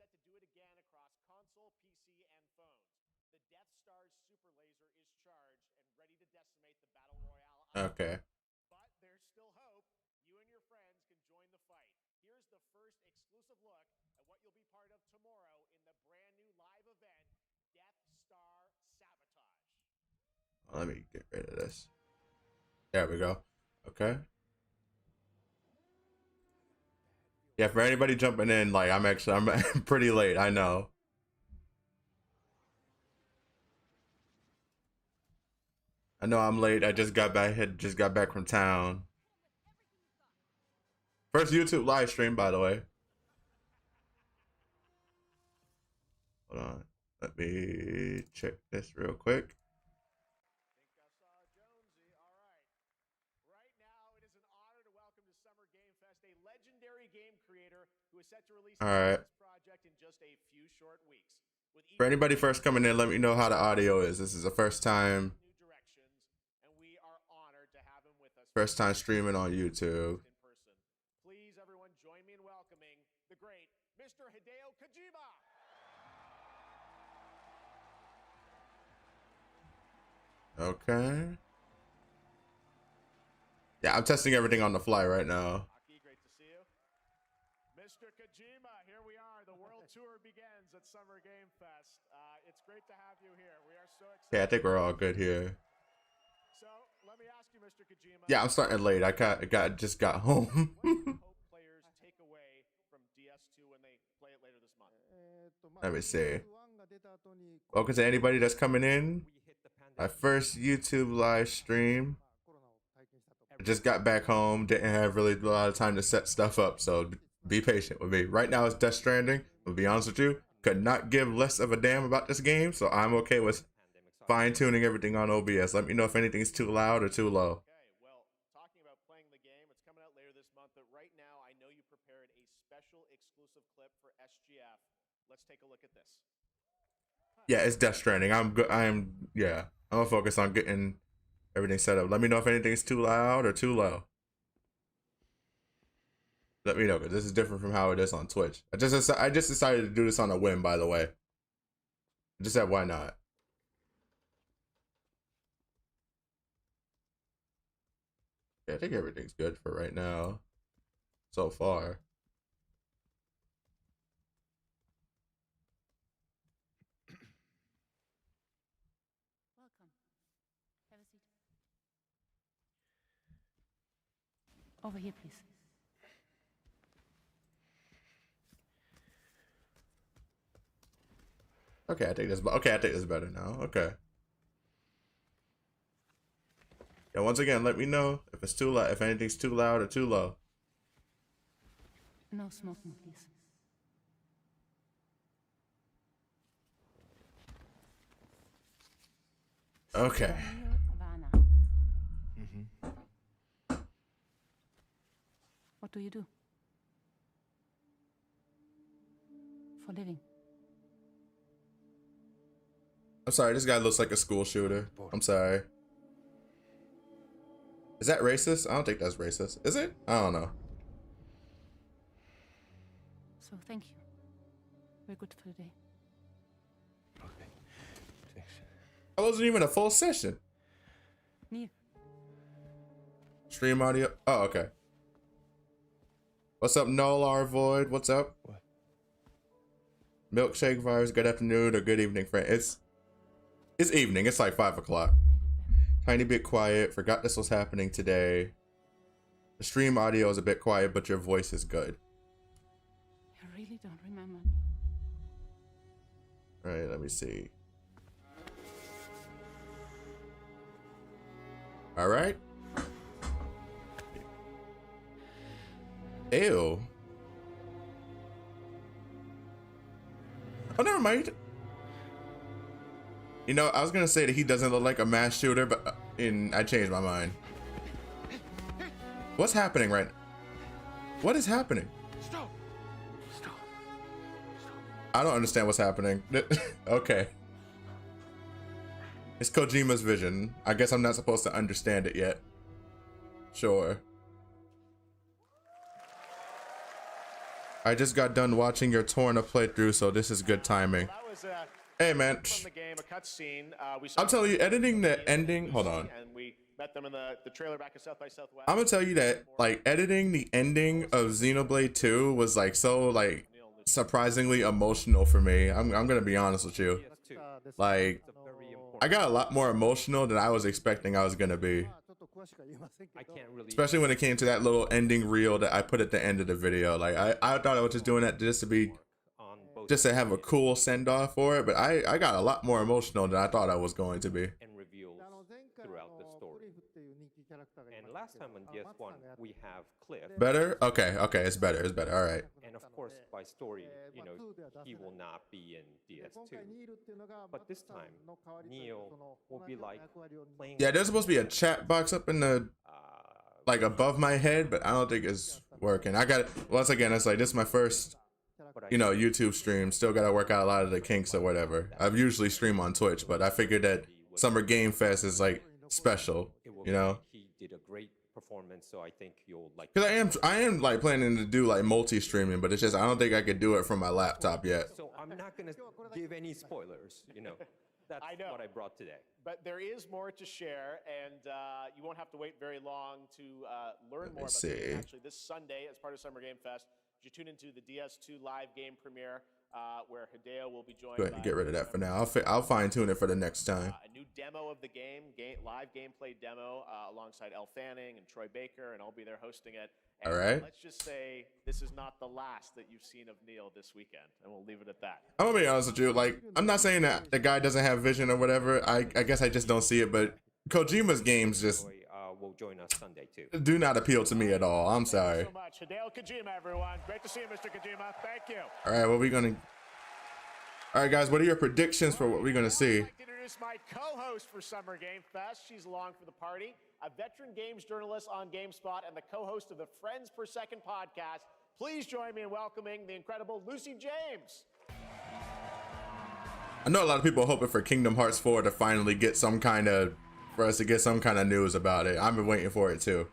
set to do it again across console, PC, and phones. The Death Star's super laser is charged and ready to decimate the Battle Royale. Okay. But there's still hope. You and your friends can join the fight. Here's the first exclusive look at what you'll be part of tomorrow in the brand new live event, Death Star Sabotage. Let me get rid of this. There we go. Okay. Yeah, for anybody jumping in, like I'm pretty late, I know. I know I'm late. I just got back from town. First YouTube live stream, by the way. Hold on. Let me check this real quick. All right. For anybody first coming in, let me know how the audio is. This is the first time streaming on YouTube. Please, everyone, join me in welcoming the great Mr. Hideo Kojima. Okay. Yeah, I'm testing everything on the fly right now. Great to see you. Mr. Kojima, here we are. The world tour begins at Summer Game Fest. It's great to have you here. We are so excited. Yeah, I think we're all good here. So, let me ask you, Mr. Kojima. Yeah, I'm starting late. I just got home. What do you hope players take away from DS2 when they play it later this month? Let me see. Welcome to anybody that's coming in. My first YouTube live stream. I just got back home. Didn't have really a lot of time to set stuff up, so be patient with me. Right now it's Death Stranding. To be honest with you, could not give less of a damn about this game, so I'm okay with fine-tuning everything on OBS. Let me know if anything's too loud or too low. Okay, well, talking about playing the game, it's coming out later this month, but right now I know you prepared a special exclusive clip for SGF. Let's take a look at this. Yeah, it's Death Stranding. I'm gonna focus on getting everything set up. Let me know if anything's too loud or too low. Let me know, because this is different from how it is on Twitch. I just decided to do this on a whim, by the way. I just said, why not? Yeah, I think everything's good for right now. So far. Welcome. Have a seat. Over here, please. Okay, I think this is better now. Okay. Yeah, once again, let me know if it's too loud, if anything's too loud or too low. No smoking, please. Okay. What do you do? For a living? I'm sorry, this guy looks like a school shooter. I'm sorry. Is that racist? I don't think that's racist. Is it? I don't know. So thank you. We're good for the day. Okay. Thanks. That wasn't even a full session. Near. Stream audio. Oh, okay. What's up, Null R Void? What's up? What? Milkshake Virus. Good afternoon or good evening, friend. It's evening. It's like 5 o'clock. Tiny bit quiet. Forgot this was happening today. The stream audio is a bit quiet, but your voice is good. You really don't remember me. All right, let me see. All right. Ew. Oh, never mind. You know, I was gonna say that he doesn't look like a mass shooter, but I changed my mind. What's happening right now? What is happening? Stop. Stop. I don't understand what's happening. Okay. It's Kojima's vision. I guess I'm not supposed to understand it yet. Sure. I just got done watching your Torna playthrough, so this is good timing. That was Hey man, from the game, a cutscene. We saw I'm telling you, editing the ending. Hold on. and we met them in the trailer back at South by Southwest. I'm gonna tell you that like editing the ending of Xenoblade 2 was like so like surprisingly emotional for me. I'm gonna be honest with you. Like I got a lot more emotional than I was expecting I was gonna be. I can't really. Especially when it came to that little ending reel that I put at the end of the video. Like I thought I was just doing that just to be just to have a cool send off for it, but I got a lot more emotional than I thought I was going to be. And reveals throughout the story. And last time on DS1 we have Cliff. Better? Okay, it's better. All right. And of course by story, you know, he will not be in DS2. But this time, Neil will be like playing. Yeah, there's supposed to be a chat box up in the like above my head, but I don't think it's working. I got once again. It's like this is my first, you know, YouTube stream. Still got to work out a lot of the kinks or whatever. I've usually stream on Twitch, but I figured that Summer Game Fest is like special, you know. He did a great performance, so I think you'll like. Cause I am like planning to do like multi-streaming, but it's just I don't think I could do it from my laptop yet. So I'm not gonna give any spoilers, you know. That's I know. what I brought today. But there is more to share, and you won't have to wait very long to learn more about the game. Actually, this Sunday, as part of Summer Game Fest, you tune into the DS2 live game premiere, where Hideo will be joined. Go ahead and get rid of that for now. I'll fine tune it for the next time. A new demo of the game, live gameplay demo, alongside Elle Fanning and Troy Baker, and I'll be there hosting it. And all right. Let's just say this is not the last that you've seen of Neil this weekend, and we'll leave it at that. I'm gonna be honest with you. Like, I'm not saying that the guy doesn't have vision or whatever. I guess I just don't see it. But Kojima's games just will join us Sunday too. do not appeal to me at all. I'm sorry. Thank you so much, Hideo Kojima, everyone. Great to see you, Mr. Kojima. Thank you. All right, what we gonna? All right, guys, what are your predictions for what we're gonna see? I'd like to introduce my co-host for Summer Game Fest. She's along for the party, a veteran games journalist on GameSpot and the co-host of the Friends Per Second podcast. Please join me in welcoming the incredible Lucy James. I know a lot of people are hoping for Kingdom Hearts 4 to finally get some kind of, for us to get some kind of news about it. I've been waiting for it too.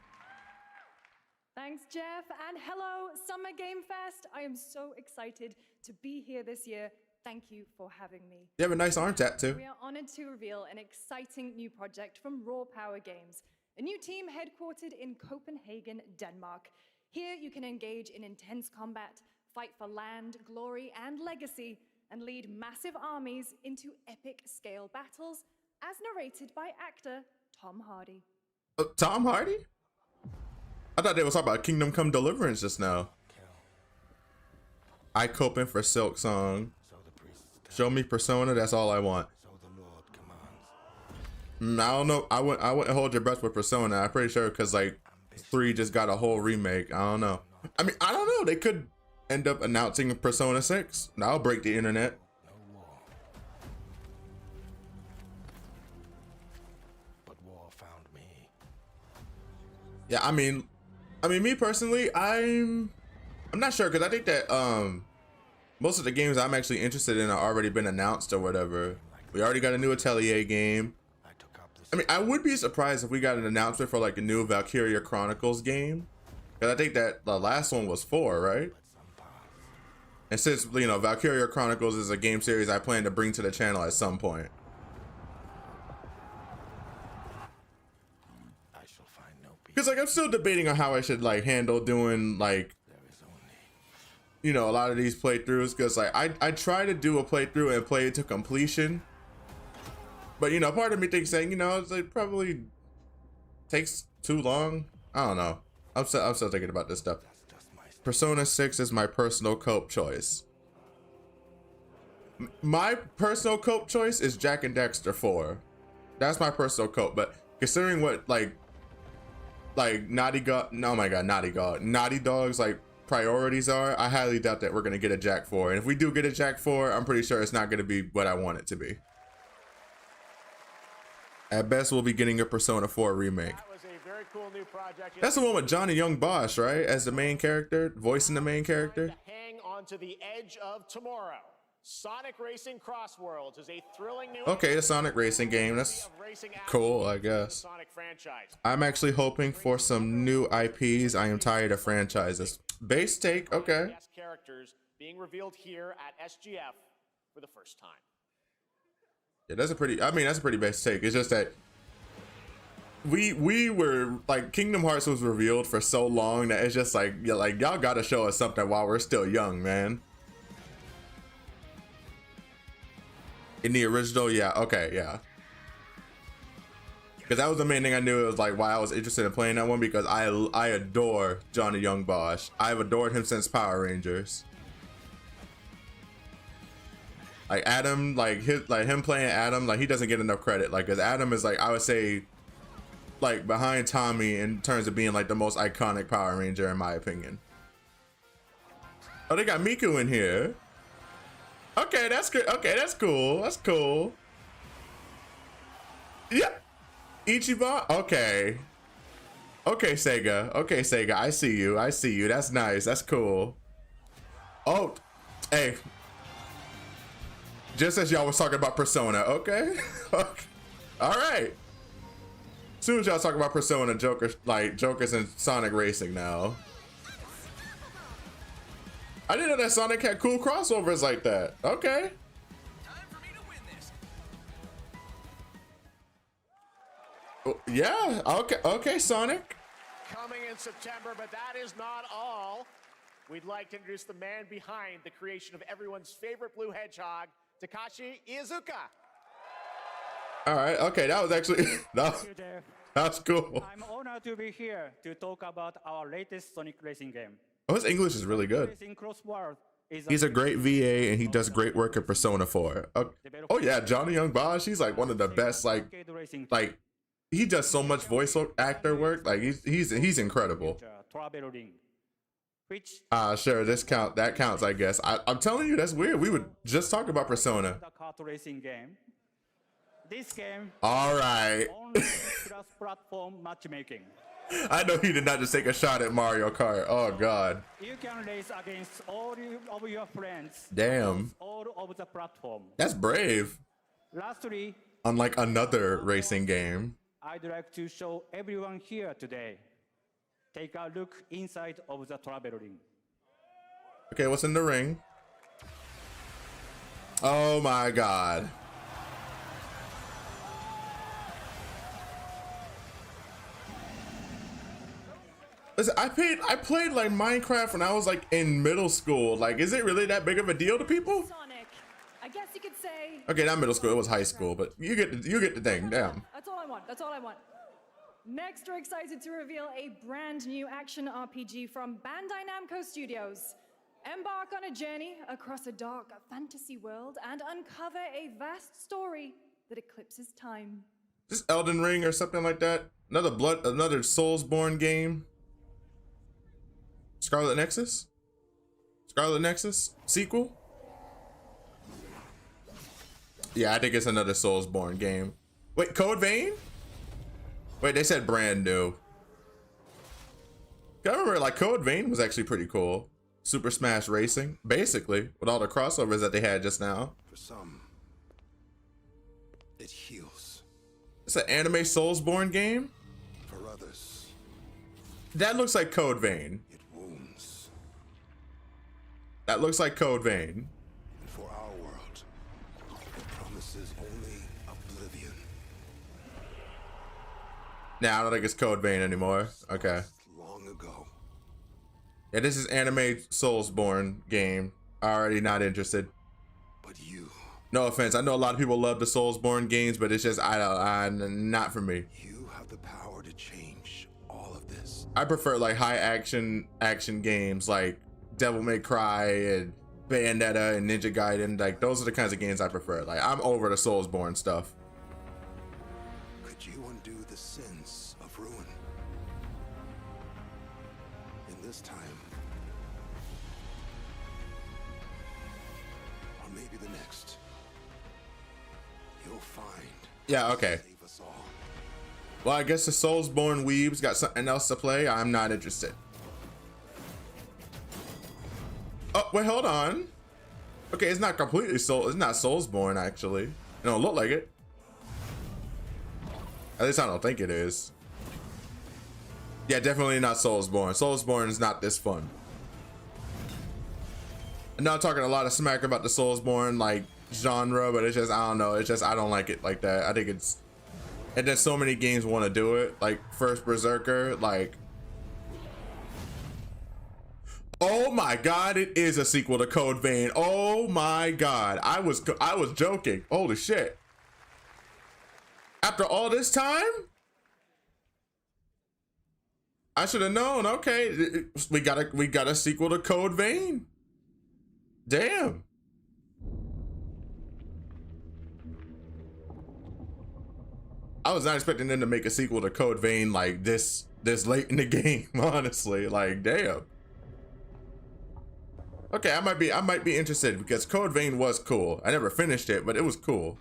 Thanks, Jeff, and hello, Summer Game Fest. I am so excited to be here this year. Thank you for having me. You have a nice arm tattoo. We are honored to reveal an exciting new project from Raw Power Games, a new team headquartered in Copenhagen, Denmark. Here you can engage in intense combat, fight for land, glory, and legacy, and lead massive armies into epic scale battles, as narrated by actor Tom Hardy. Tom Hardy? I thought they were talking about Kingdom Come Deliverance just now. I coping for Silk Song. Show me Persona, that's all I want. I don't know. I wouldn't hold your breath with Persona. I'm pretty sure because like 3 just got a whole remake. I don't know. I mean, I don't know. They could end up announcing Persona 6. That'll break the internet. But war found me. Yeah, I mean, me personally, I'm not sure because I think that most of the games I'm actually interested in are already been announced or whatever. We already got a new Atelier game. I mean, I would be surprised if we got an announcement for like a new Valkyria Chronicles game. Because I think that the last one was 4, right? And since, you know, Valkyria Chronicles is a game series I plan to bring to the channel at some point. Because like I'm still debating on how I should like handle doing like, you know, a lot of these playthroughs, because like I try to do a playthrough and play it to completion, but you know, part of me thinks saying, you know, it's like probably takes too long. I don't know. I'm still thinking about this stuff. Persona 6 is my personal cope choice. My personal cope choice is Jack and Dexter 4. That's my personal cope. But considering what like Naughty Dog's like priorities are, I highly doubt that we're gonna get a Jack 4. And if we do get a Jack 4, I'm pretty sure it's not gonna be what I want it to be. At best, we'll be getting a Persona 4 remake. That was a very cool new project. That's the one with Johnny Young Bosch, right? As the main character, voicing the main character. Hang on to the edge of tomorrow. Sonic Racing Cross Worlds is a thrilling new. Okay, the Sonic Racing game. That's cool, I guess. Sonic franchise. I'm actually hoping for some new IPs. I am tired of franchises. Base take, okay. Guest characters being revealed here at SGF for the first time. Yeah, that's a pretty, I mean, that's a pretty base take. It's just that we were like, Kingdom Hearts was revealed for so long that it's just like, yeah, like y'all gotta show us something while we're still young, man. In the original, yeah, okay, yeah. Because that was the main thing I knew. It was like why I was interested in playing that one, because I adore Johnny Young Bosch. I've adored him since Power Rangers. Like Adam, like him playing Adam, like he doesn't get enough credit. Like, cause Adam is like, I would say, like behind Tommy in terms of being like the most iconic Power Ranger in my opinion. Oh, they got Miku in here. Okay, that's good. Okay, that's cool. That's cool. Yeah. Ichiban? Okay. Okay, Sega. Okay, Sega. I see you. I see you. That's nice. That's cool. Oh, hey. Just as y'all was talking about Persona. Okay. Okay. All right. As soon as y'all talk about Persona, Joker's in Sonic Racing now. I didn't know that Sonic had cool crossovers like that. Okay. Yeah, okay, okay, Sonic. Coming in September, but that is not all. We'd like to introduce the man behind the creation of everyone's favorite blue hedgehog, Takashi Iizuka. All right, okay, that was actually, that's cool. I'm honored to be here to talk about our latest Sonic racing game. Oh, his English is really good. He's a great VA and he does great work at Persona 4. Oh yeah, Johnny Young Bosch, he's like one of the best, like he does so much voice actor work. Like he's incredible. Sure, that counts, I guess. I'm telling you, that's weird. We would just talk about Persona. This game. All right. Only cross-platform matchmaking. I know he did not just take a shot at Mario Kart. Oh God. You can race against all of your friends. Damn. All of the platform. That's brave. Lastly, unlike another racing game, I'd like to show everyone here today. Take a look inside of the travel ring. Okay, what's in the ring? Oh my God. Listen, I played like Minecraft when I was like in middle school. Like, is it really that big of a deal to people? Sonic, I guess you could say. Okay, not middle school. It was high school, but you get the thing. Damn. That's all I want. That's all I want. Next, we're excited to reveal a brand new action RPG from Bandai Namco Studios. Embark on a journey across a dark fantasy world and uncover a vast story that eclipses time. This Elden Ring or something like that. Another Soulsborne game. Scarlet Nexus? Scarlet Nexus sequel? Yeah, I think it's another Soulsborne game. Wait, Code Vein? Wait, they said brand new. I remember like Code Vein was actually pretty cool. Super Smash Racing, basically, with all the crossovers that they had just now. For some, it heals. It's an anime Soulsborne game? For others, that looks like Code Vein. That looks like Code Vein. And for our world, it promises only oblivion. Nah, I don't think it's Code Vein anymore. Okay. Long ago. Yeah, this is anime Soulsborne game. Already not interested. But you. No offense. I know a lot of people love the Soulsborne games, but it's just not for me. You have the power to change all of this. I prefer like high action games like Devil May Cry and Bayonetta and Ninja Gaiden. Like those are the kinds of games I prefer. Like I'm over the Soulsborne stuff. Could you undo the sins of ruin? In this time, or maybe the next, you'll find. Yeah, okay. Save us all. Well, I guess the Soulsborne weebs got something else to play. I'm not interested. Oh, wait, hold on. Okay, it's not completely it's not Soulsborne, actually. It don't look like it. At least I don't think it is. Yeah, definitely not Soulsborne. Soulsborne is not this fun. I'm not talking a lot of smack about the Soulsborne like genre, but it's just, I don't know, it's just, I don't like it like that. I think it's, and then so many games want to do it, like first Berserker, like, oh my god, it is a sequel to Code Vein. Oh my god, I was joking. Holy shit. After all this time, I should have known. Okay, we got a sequel to Code Vein. Damn. I was not expecting them to make a sequel to Code Vein like this late in the game, honestly. Like, damn. Okay, I might be interested because Code Vein was cool. I never finished it, but it was cool.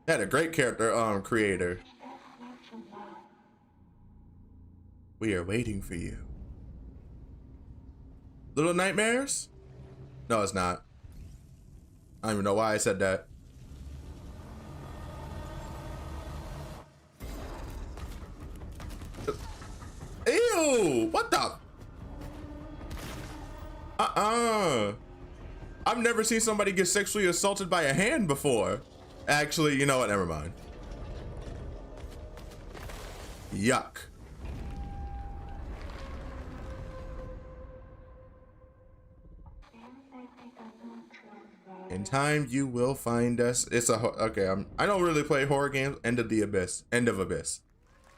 It had a great character creator. We are waiting for you. Little Nightmares? No, it's not. I don't even know why I said that. Ew! What the? I've never seen somebody get sexually assaulted by a hand before. Actually, you know what? Never mind. Yuck. In time, you will find us. It's a okay. I don't really play horror games. End of Abyss.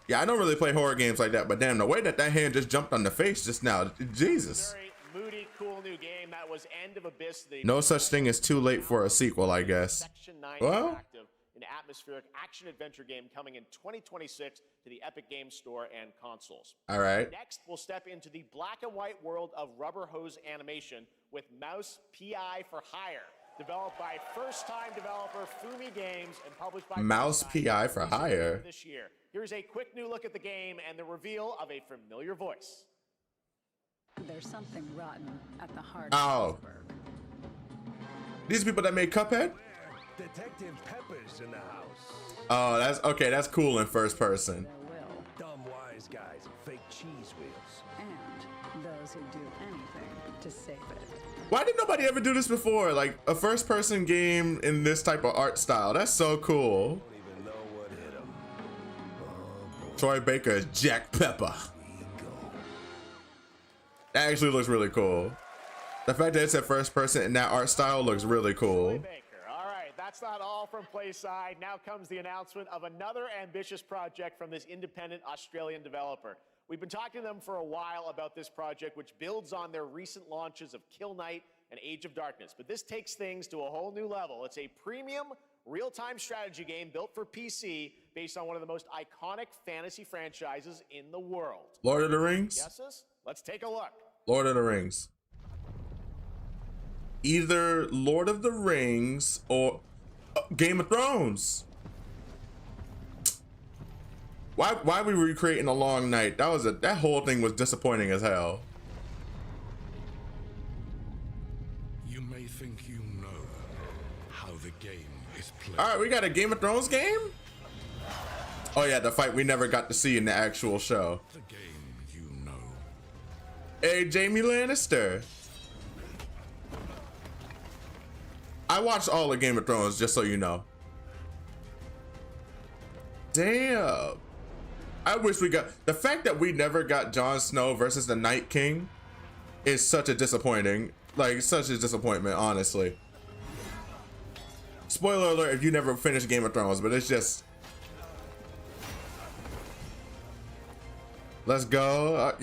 Yeah, I don't really play horror games like that. But damn, the way that hand just jumped on the face just now, Jesus. Very moody, cool new game. That was End of Abyss. No such thing as too late for a sequel, I guess. Section 9 Well, Interactive, an atmospheric action-adventure game coming in 2026 to the Epic Games Store and consoles. All right. Next, we'll step into the black and white world of rubber hose animation with Mouse PI for Hire, developed by first-time developer Fumi Games and published by Mouse PI for Hire this year. Here's a quick new look at the game and the reveal of a familiar voice. There's something rotten at the heart Oh. of Pittsburgh. These people that made Cuphead? Detective Pepper's in the house. Oh, that's okay. That's cool in first person. There will, Dumb wise guys and fake cheese wheels. and those who do anything to save it. Why did nobody ever do this before? Like a first person game in this type of art style. That's so cool. Don't even know what hit him. Troy Baker is Jack Pepper. That actually looks really cool. The fact that it's at first person in that art style looks really cool. Baker. All right, that's not all from Playside. Now comes the announcement of another ambitious project from this independent Australian developer. We've been talking to them for a while about this project, which builds on their recent launches of Kill Knight and Age of Darkness. But this takes things to a whole new level. It's a premium, real-time strategy game built for PC based on one of the most iconic fantasy franchises in the world. Lord of the Rings? Guesses? Let's take a look. Lord of the Rings. Either Lord of the Rings or Game of Thrones. Why we recreating A Long Night? That whole thing was disappointing as hell. You may think you know how the game is played. All right, we got a Game of Thrones game? Oh yeah, the fight we never got to see in the actual show. The game you know. Hey, Jamie Lannister. I watched all of Game of Thrones, just so you know. Damn. I wish we got... The fact that we never got Jon Snow versus the Night King is such a disappointing... Like, such a disappointment, honestly. Spoiler alert if you never finished Game of Thrones, but it's just... Let's go.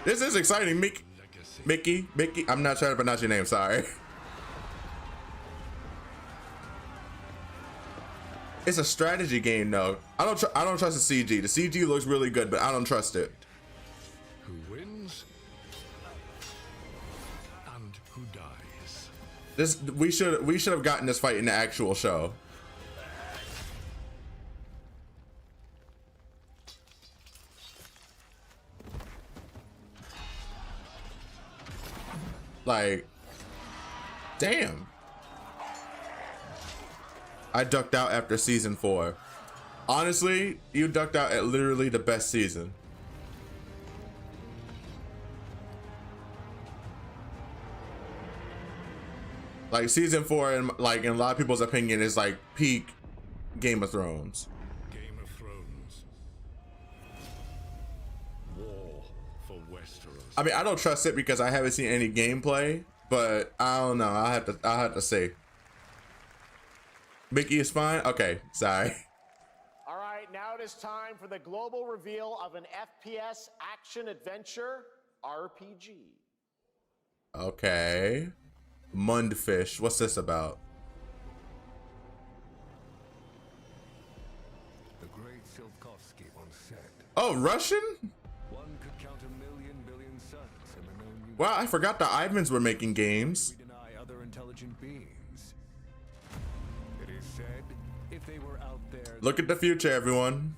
This is exciting, Mickey. I'm not trying to pronounce your name, sorry. It's a strategy game, though. I don't trust the CG. The CG looks really good, but I don't trust it. Who wins and who dies. We should have gotten this fight in the actual show. Like, damn. I ducked out after season 4. Honestly, you ducked out at literally the best season. Like season 4, and like in a lot of people's opinion, is like peak Game of Thrones. Game of Thrones. War for Westeros. I mean, I don't trust it because I haven't seen any gameplay, but I don't know. I'll have to see. Mickey is fine. Okay, sorry. All right, now it is time for the global reveal of an FPS action adventure RPG. Okay. Mundfish. What's this about? The great Silkovsky once said, Oh, Russian? one could count 1,000,000,000 billion suns in the known universe. Wow, I forgot the Ivans were making games. We deny other intelligent beings. It is said, if they were out there, Look at the future, everyone.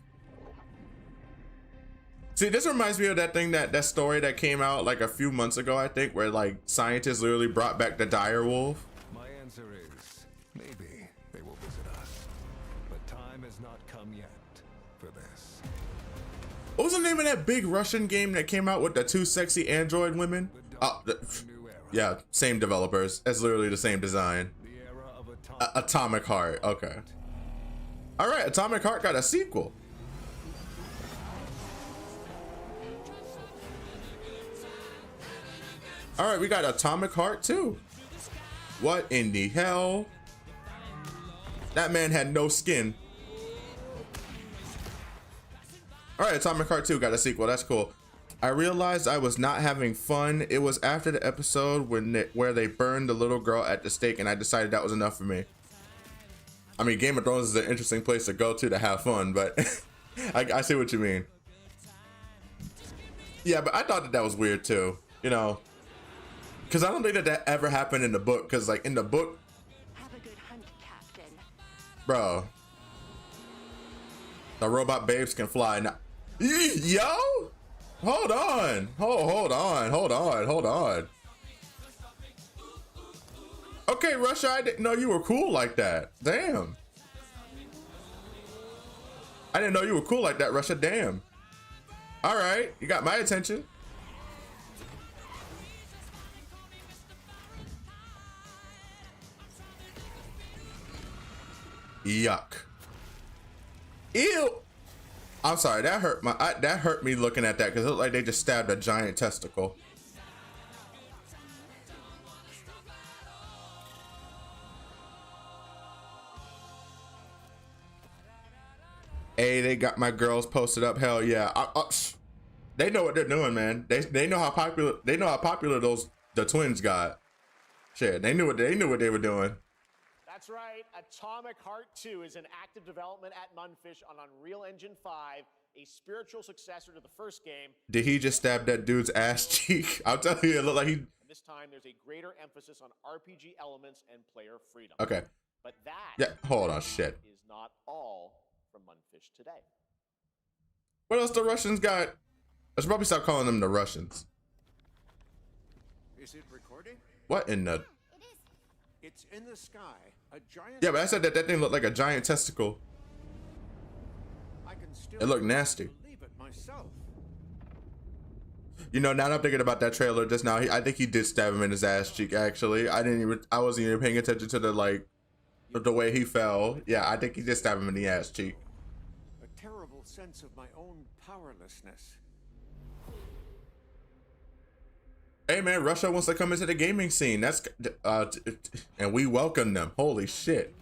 See, this reminds me of that thing, that story that came out like a few months ago, I think, where like scientists literally brought back the dire wolf. my answer is, maybe they will visit us. But time has not come yet for this. What was the name of that big Russian game that came out with the 2 sexy android women? Oh, New era. yeah, same developers. It's literally the same design. The era of Atomic Heart. Okay. All right, Atomic Heart got a sequel. All right, we got Atomic Heart too. What in the hell? That man had no skin. All right, Atomic Heart 2 got a sequel. That's cool. I realized I was not having fun. It was after the episode where they burned the little girl at the stake, and I decided that was enough for me. I mean, Game of Thrones is an interesting place to go to have fun, but I see what you mean. Yeah, but I thought that was weird too. You know. Because I don't think that ever happened in the book. Because, like, in the book... Have a good hunt, Captain. Bro. The robot babes can fly now. Yo! Hold on. Hold on. Okay, Russia, I didn't know you were cool like that. Damn. I didn't know you were cool like that, Russia. Damn. All right. You got my attention. Yuck. Ew. I'm sorry, that hurt that hurt me looking at that because it looked like they just stabbed a giant testicle. Hey, they got my girls posted up. Hell yeah. They know what they're doing, man. They know how popular the twins got. Shit, they knew what they were doing. That's right. Atomic Heart 2 is in active development at Mundfish on Unreal Engine 5, a spiritual successor to the first game. Did he just stab that dude's ass cheek? I'll tell you, it looked like he... This time, there's a greater emphasis on RPG elements and player freedom. Okay. But that hold on, shit. Is not all from Mundfish today. What else the Russians got? I should probably stop calling them the Russians. Is it recording? What in the... It's in the sky. A giant. Yeah, but I said that thing looked like a giant testicle. I can still It looked nasty. believe it myself. You know, now that I'm thinking about that trailer just now, I think he did stab him in his ass cheek. Actually, I wasn't even paying attention to the way he fell. Yeah, I think he did stab him in the ass cheek. A terrible sense of my own powerlessness. Hey man, Russia wants to come into the gaming scene. That's and we welcome them. Holy shit.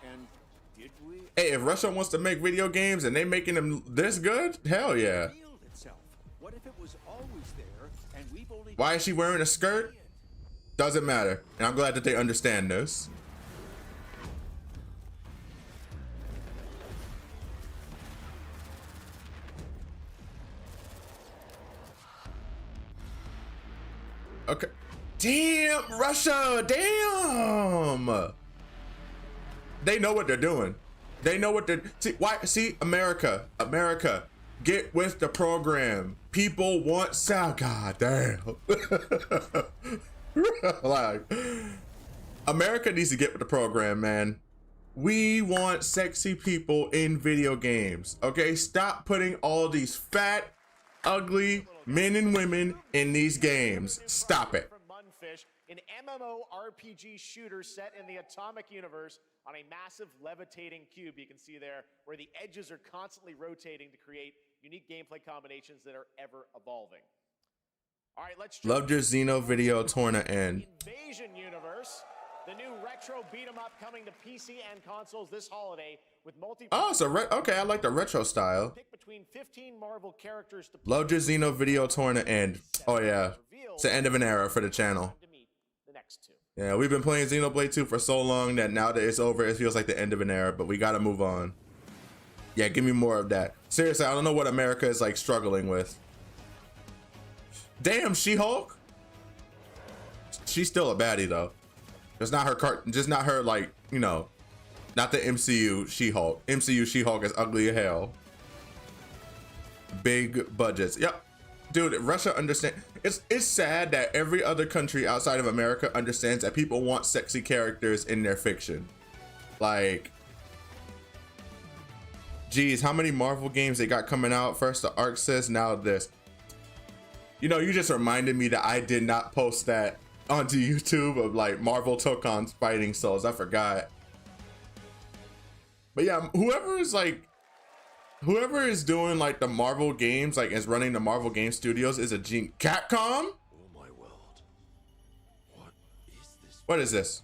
And did we? Hey, if Russia wants to make video games and they making them this good, hell yeah. What if it was always there and we've only... Why is she wearing a skirt? Doesn't matter. And I'm glad that they understand this. Okay. Damn, Russia, damn. They know what they're doing. They know what they're, see, America, get with the program. People want sound, god damn. Like, America needs to get with the program, man. We want sexy people in video games, okay? Stop putting all these fat, ugly men and women in these games. Stop it. an MMORPG shooter set in the atomic universe on a massive levitating cube. You can see there where the edges are constantly rotating to create unique gameplay combinations that are ever evolving. All right, let's loved your Xeno video torn to end. Invasion Universe, the new retro beat 'em up coming to PC and consoles this holiday with multi. Oh, so okay, I like the retro style. Pick between 15 Marvel characters to loved your Xeno video torn to end. Oh yeah, it's the end of an era for the channel. The next two. Yeah, we've been playing Xenoblade 2 for so long that now that it's over, it feels like the end of an era, but we gotta move on. Yeah, give me more of that. Seriously, I don't know what America is like struggling with. Damn, She-Hulk. She's still a baddie though. Just not her like, you know, not the MCU She-Hulk. MCU She-Hulk is ugly as hell. Big budgets. Yep. Dude, Russia understand. It's sad that every other country outside of America understands that people want sexy characters in their fiction. Like, geez, how many Marvel games they got coming out? First the Ark says, now this. You know, you just reminded me that I did not post that onto YouTube of like Marvel took on Fighting Souls. I forgot. But yeah, whoever is doing like the Marvel games, like is running the Marvel Game Studios, is a genius. Capcom? Oh my world. What is this?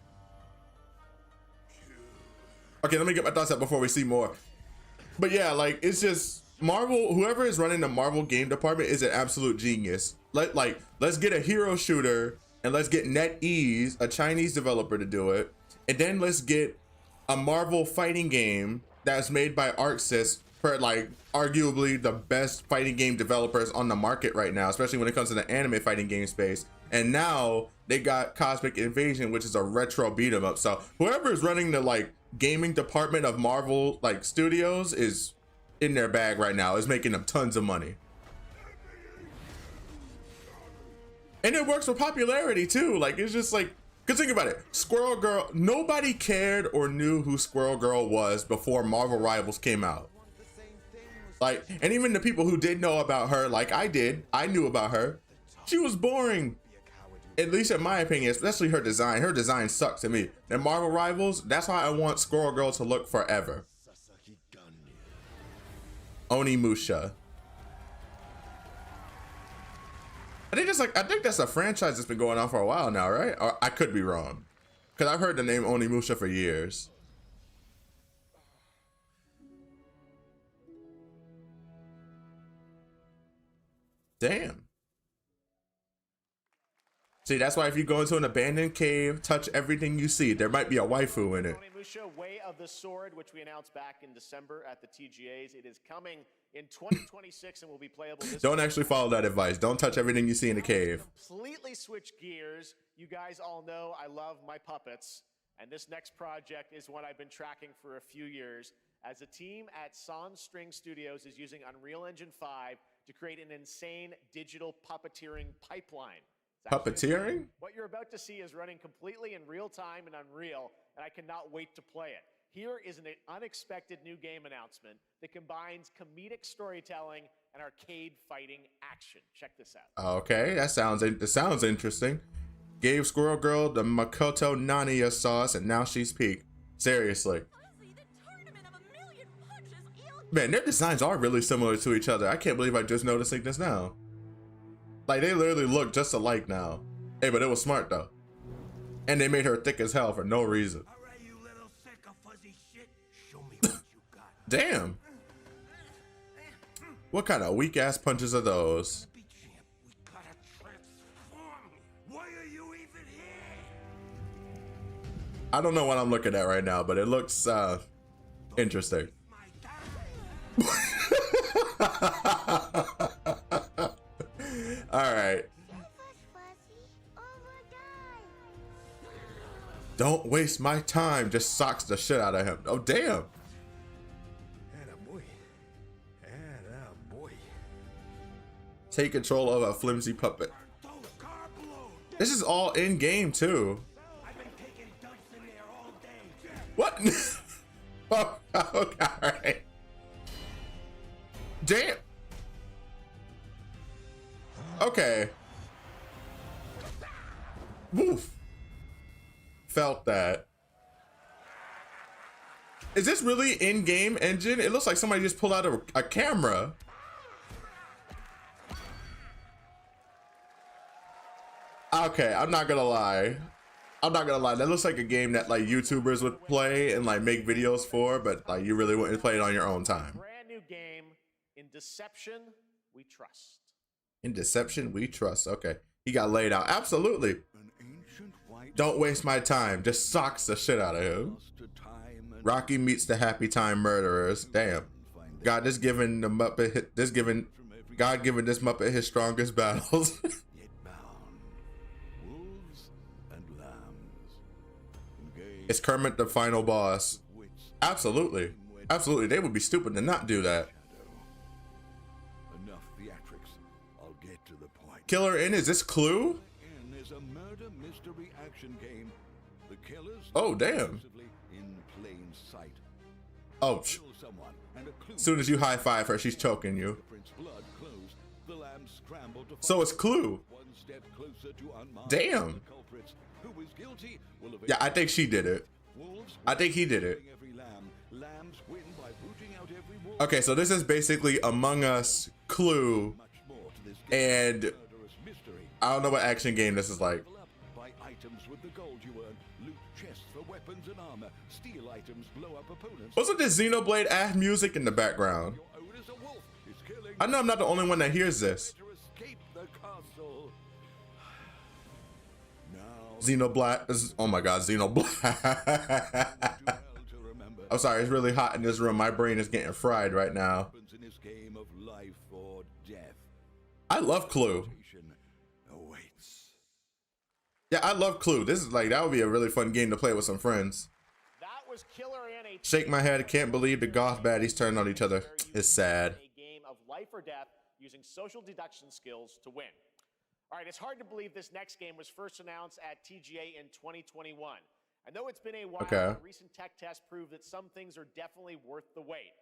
Okay, let me get my thoughts out before we see more. But yeah, like it's just Marvel, whoever is running the Marvel game department is an absolute genius. Let's get a hero shooter and let's get NetEase, a Chinese developer, to do it. And then let's get a Marvel fighting game that's made by ArcSys, for like arguably the best fighting game developers on the market right now, especially when it comes to the anime fighting game space. And now they got Cosmic Invasion, which is a retro beat 'em up. So whoever is running the like gaming department of Marvel like studios is in their bag right now, is making them tons of money. And it works with popularity too. Like it's just like, cause think about it, Squirrel Girl, nobody cared or knew who Squirrel Girl was before Marvel Rivals came out. Like, and even the people who did know about her, like I did, I knew about her. She was boring, at least in my opinion, especially her design. Her design sucked to me. And Marvel Rivals, that's how I want Squirrel Girl to look forever. Onimusha. I think that's a franchise that's been going on for a while now, right? Or I could be wrong, because I've heard the name Onimusha for years. Damn. See, that's why if you go into an abandoned cave, touch everything you see, there might be a waifu in it. Onimusha, Way of the Sword, which we announced back in December at the TGAs. It is coming in 2026 and will be playable this Don't actually follow that advice. Don't touch everything you see in the cave. Completely switch gears. You guys all know I love my puppets, and this next project is one I've been tracking for a few years, as a team at Sans String Studios is using Unreal Engine 5 to create an insane digital puppeteering pipeline. Puppeteering? What you're about to see is running completely in real time in Unreal, and I cannot wait to play it. Here is an unexpected new game announcement that combines comedic storytelling and arcade fighting action. Check this out. Okay, that sounds interesting. Gave Squirrel Girl the Makoto Naniya sauce, and now she's peaked. Seriously. Man, their designs are really similar to each other. I can't believe I'm just noticing this now. Like, they literally look just alike now. Hey, but it was smart, though. And they made her thick as hell for no reason. All right, you little sick of fuzzy shit. Show me what you got. Damn. What kind of weak-ass punches are those? We gotta transform. Why are you even here? I don't know what I'm looking at right now, but it looks interesting. All right. Don't waste my time. Just socks the shit out of him. Oh, damn. Attaboy. Attaboy. Take control of a flimsy puppet. This is all in game too. I've been taking dumps in there all day. What? Oh, okay, all right. Damn. Okay. Woof. felt that. Is this really in-game engine? It looks like somebody just pulled out a camera. Okay, I'm not gonna lie. That looks like a game that like YouTubers would play and like make videos for, but like you really wouldn't play it on your own time. Brand new game. In Deception, we trust. In Deception, we trust. Okay, he got laid out. Absolutely. Don't waste my time. Just socks the shit out of him. Rocky meets the Happy Time Murderers. Damn. God, God giving this Muppet his strongest battles. Is Kermit the final boss? Absolutely. Absolutely. They would be stupid to not do that. Enough theatrics. I'll get to the point. Killer In, is this Clue? Is a murder mystery action game. The killers Oh, damn. in plain sight. Oh, as soon as you high five her, she's choking you. The lambs scramble to So it's Clue. one step closer to unmask Damn. the culprits. Who is guilty will Yeah, I think she did it. I think he did it. every lamb. Lambs win by booting out every wolf. Okay, so this is basically Among Us, Clue, and I don't know what action game this is like. Buy items with the gold you earn. Loot chests for weapons and armor. Steal items, blow up opponents. What's with this Xenoblade ass music in the background? Your own is a wolf. Is killing. I know I'm not the only one that hears this. To escape the castle. Now. Xenoblade. Oh my god, Xenoblade. I'm sorry, it's really hot in this room. My brain is getting fried right now. In this game of life or death. I love Clue. Awaits. Yeah, I love Clue. This is like, that would be a really fun game to play with some friends. That was Killer In. Shake my head. Can't believe the goth baddies turned on each other. It's sad. A game of life or death using social deduction skills to win. All right, it's hard to believe this next game was first announced at TGA in 2021. I know it's been a while, Okay. but recent tech tests prove that some things are definitely worth the wait.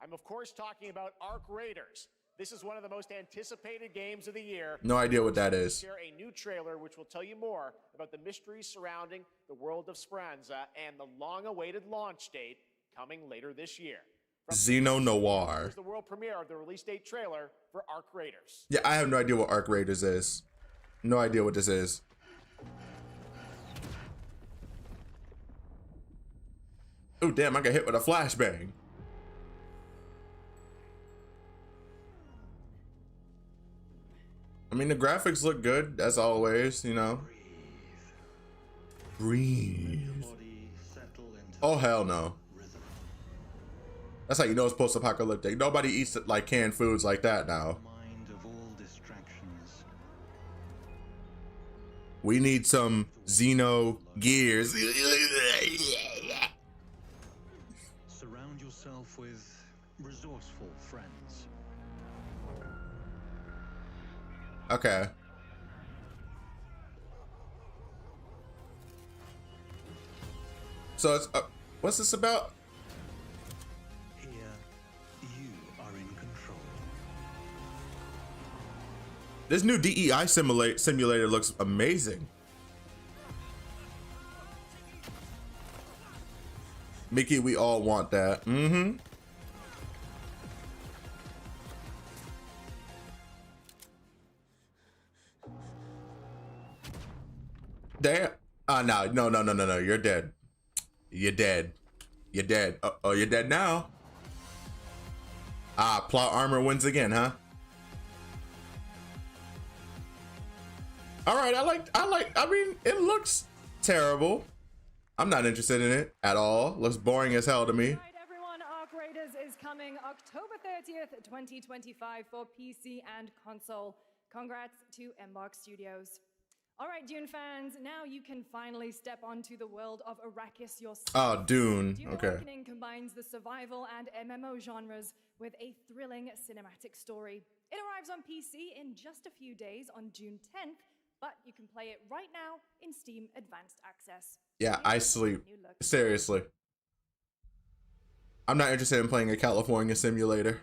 I'm of course talking about Ark Raiders. This is one of the most anticipated games of the year. No idea what that is. Share a new trailer which will tell you more about the mysteries surrounding the world of Speranza and the long-awaited launch date coming later this year. Xeno Noir. Here's the world premiere of the release date trailer for Ark Raiders. Yeah, I have no idea what Ark Raiders is. No idea what this is. Oh, damn, I got hit with a flashbang. I mean, the graphics look good, as always, you know. Breathe. Oh, hell no. That's how you know it's post-apocalyptic. Nobody eats like canned foods like that now. We need some Xeno gears. Surround yourself with resourceful friends. Okay. So it's what's this about? Here, you are in control. This new DEI simulator looks amazing. Mickey, we all want that. Mm-hmm. Damn. No. You're dead. You're dead. You're dead. Oh, you're dead now. Ah, plot armor wins again, huh? All right, I mean, it looks terrible. I'm not interested in it at all. Looks boring as hell to me. All right, everyone, Ark Raiders is coming October 30th, 2025 for PC and console. Congrats to Embark Studios. All right, Dune fans, now you can finally step onto the world of Arrakis yourself. Oh, Dune. Dune Okay. Awakening combines the survival and MMO genres with a thrilling cinematic story. It arrives on PC in just a few days on June 10th, but you can play it right now in Steam Advanced Access. Yeah, I sleep. Seriously. I'm not interested in playing a California simulator.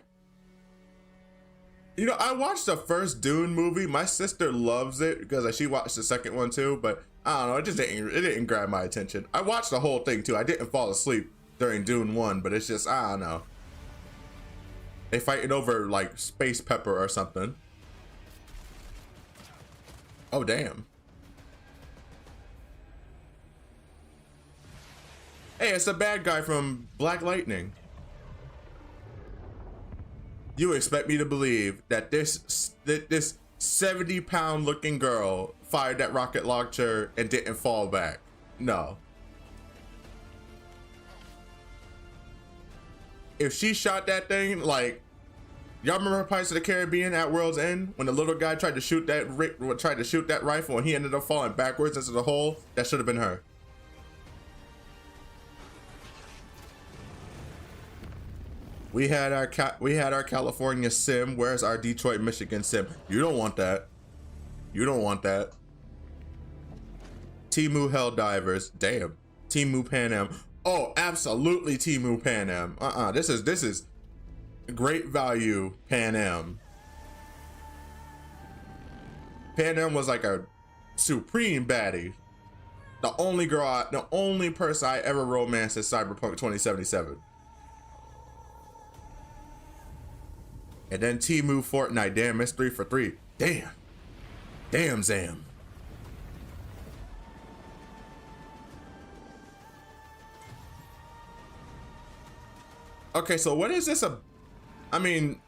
You know, I watched the first Dune movie. My sister loves it because she watched the second one too, but I don't know, it didn't grab my attention. I watched the whole thing too. I didn't fall asleep during Dune 1, but it's just, I don't know. They fighting over like space pepper or something. Oh damn. Hey, it's the bad guy from Black Lightning. You expect me to believe that this 70-pound looking girl fired that rocket launcher and didn't fall back? No. If she shot that thing, like, y'all remember Pirates of the Caribbean at World's End when the little guy tried to shoot that rifle and he ended up falling backwards into the hole? That should have been her. We had our California sim. Where's our Detroit, Michigan sim? You don't want that. You don't want that. Temu Helldivers. Damn. Temu Pan Am. Oh, absolutely Temu Pan Am. This is great value Pan Am. Pan Am was like a supreme baddie. The only person I ever romanced is Cyberpunk 2077. And then Temu Fortnite. Damn, it's 3 for 3. Damn. Damn, Zam. Okay, so what is this? I mean,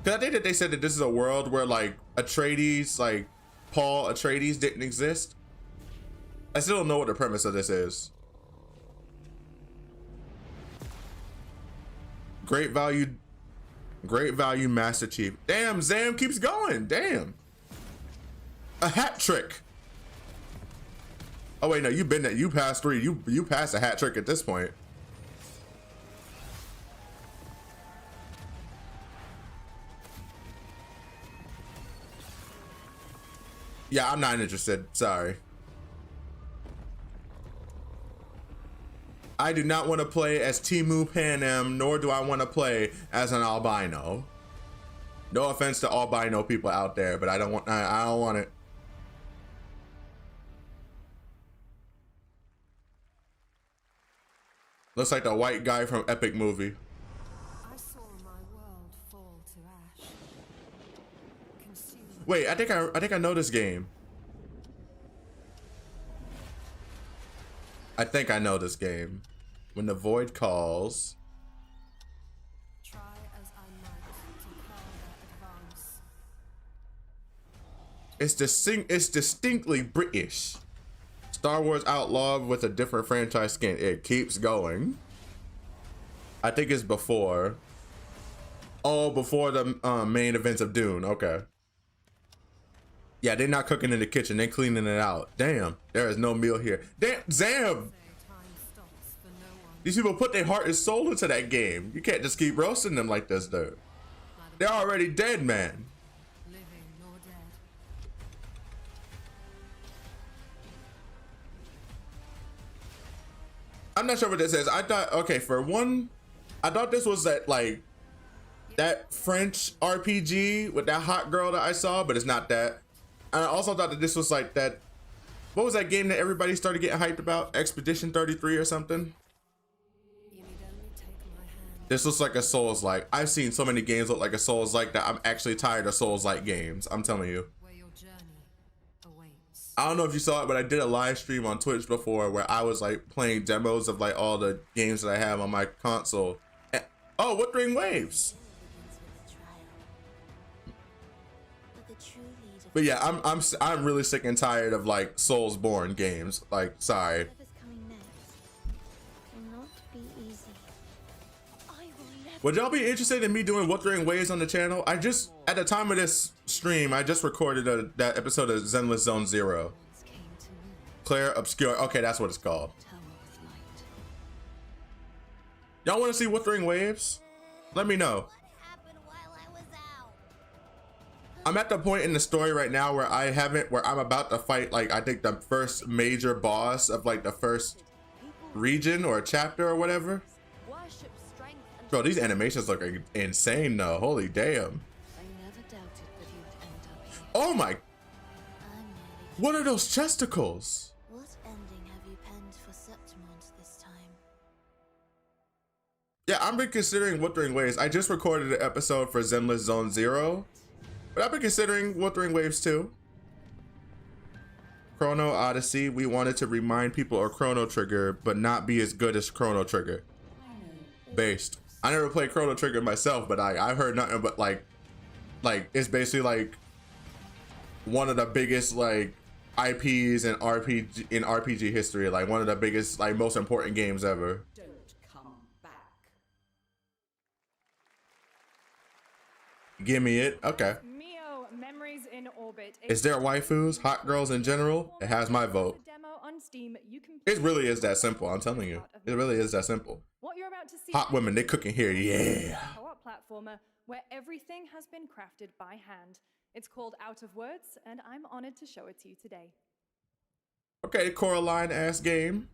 cause I think that they said that this is a world where like Atreides, like Paul Atreides didn't exist. I still don't know what the premise of this is. Great value Master Chief. Damn, Zam keeps going. Damn. A hat trick. Oh wait, no, you've been there. You passed 3. You passed a hat trick at this point. Yeah, I'm not interested. Sorry. I do not want to play as Temu Pan Am, nor do I want to play as an albino. No offense to albino people out there, but I don't want it. Looks like the white guy from Epic Movie. I saw my world fall to ash. Wait, I think I know this game. I think I know this game. When the void calls. Try as I might to further advance. It's distinctly British. Star Wars Outlaw with a different franchise skin. It keeps going. I think it's before. Oh, before the main events of Dune. Okay. Yeah, they're not cooking in the kitchen. They're cleaning it out. Damn, there is no meal here. Damn, Zam! These people put their heart and soul into that game. You can't just keep roasting them like this, dude. They're already dead, man. I'm not sure what this is. I thought, okay, for one, I thought this was that French RPG with that hot girl that I saw, but it's not that. And I also thought that this was like that, what was that game that everybody started getting hyped about? Expedition 33 or something? This looks like a Souls-like. I've seen so many games look like a Souls-like that I'm actually tired of Souls-like games. I'm telling you. I don't know if you saw it, but I did a live stream on Twitch before where I was like playing demos of like all the games that I have on my console. And, oh, Wuthering Waves. But yeah, I'm really sick and tired of like Soulsborne games. Like, sorry. Would y'all be interested in me doing Wuthering Waves on the channel? I just, at the time of this stream, I just recorded that episode of Zenless Zone Zero. Claire Obscure. Okay, that's what it's called. Y'all want to see Wuthering Waves? Let me know. I'm at the point in the story right now where I'm about to fight, like, I think the first major boss of like the first region or chapter or whatever. Bro, these animations look insane though. Holy damn. Oh my. What are those chesticles? What ending have you penned for Septimont this time? Yeah, I've been considering Wuthering Waves. I just recorded an episode for Zenless Zone Zero, but I've been considering Wuthering Waves too. Chrono Odyssey, we wanted to remind people of Chrono Trigger, but not be as good as Chrono Trigger. Based. I never played Chrono Trigger myself, but I heard nothing but like it's basically like one of the biggest like IPs in RPG history, like one of the biggest, like most important games ever. Don't come back. Give me it. Okay. Mio, Memories in Orbit. Is there waifus, hot girls in general? It has my vote. Demo on Steam. You can It really is that simple, I'm telling you. It really is that simple. What you're about to see. Hot women, they cooking here, yeah. Co-op platformer where everything has been crafted by hand. It's called Out of Words, and I'm honored to show it to you today. Okay, Coraline ass game.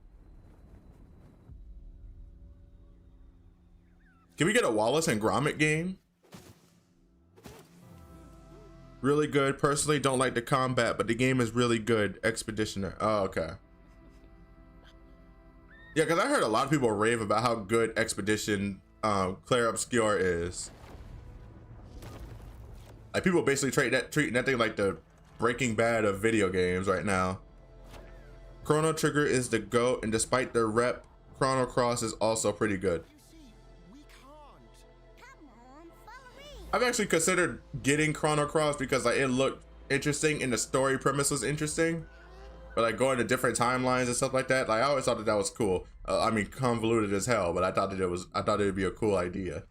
Can we get a Wallace and Gromit game? Really good. Personally, don't like the combat, but the game is really good. Expeditioner. Oh, okay. Yeah, because I heard a lot of people rave about how good Expedition Claire Obscure is. Like, people basically treating that thing like the Breaking Bad of video games right now. Chrono Trigger is the GOAT, and despite their rep, Chrono Cross is also pretty good. I've actually considered getting Chrono Cross because like it looked interesting and the story premise was interesting, but like going to different timelines and stuff like that, like I always thought that was cool. I mean, convoluted as hell, but I thought it would be a cool idea.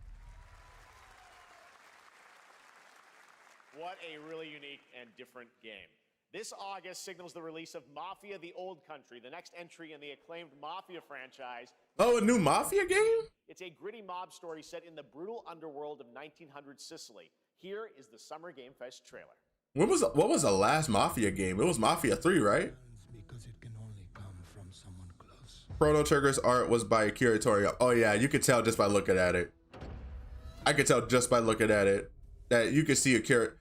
What a really unique and different game. This August signals the release of Mafia: The Old Country, the next entry in the acclaimed Mafia franchise. Oh, a new Mafia game? It's a gritty mob story set in the brutal underworld of 1900 Sicily. Here is the Summer Game Fest trailer. What was the last Mafia game? It was Mafia 3, right? Because it can only come from someone close. Chrono Trigger's art was by Akira Toriyama. Oh yeah, you could tell just by looking at it. I could tell just by looking at it that you could see Akira.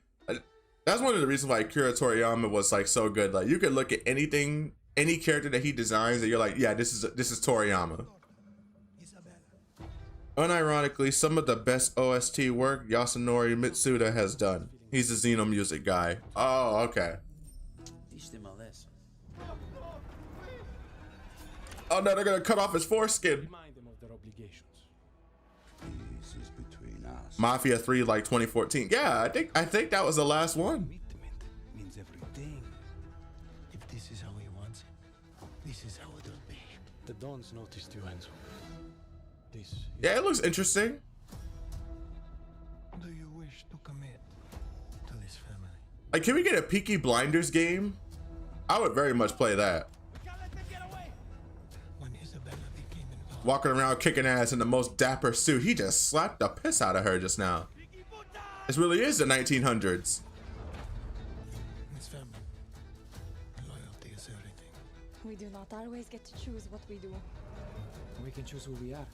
That's one of the reasons why Akira Toriyama was like so good. Like you could look at anything, any character that he designs, and you're like, yeah, this is Toriyama. Unironically, some of the best OST work Yasunori Mitsuda has done. He's a Xenomusic guy. Oh, okay. Teach them a lesson. Oh no, they're gonna cut off his foreskin. Remind them of their obligations. This is between us. Mafia 3 like 2014. Yeah, I think that was the last one. Commitment means everything. If this is how he wants it, this is how it'll be. The Dons noticed you, Enzo. This. Yeah, it looks interesting. Do you wish to commit to this family? Like, can we get a Peaky Blinders game? I would very much play that. When Isabella became involved. Walking around kicking ass in the most dapper suit. He just slapped the piss out of her just now. This really is the 1900s. This family. Loyalty is everything. We do not always get to choose what we do. We can choose who we are.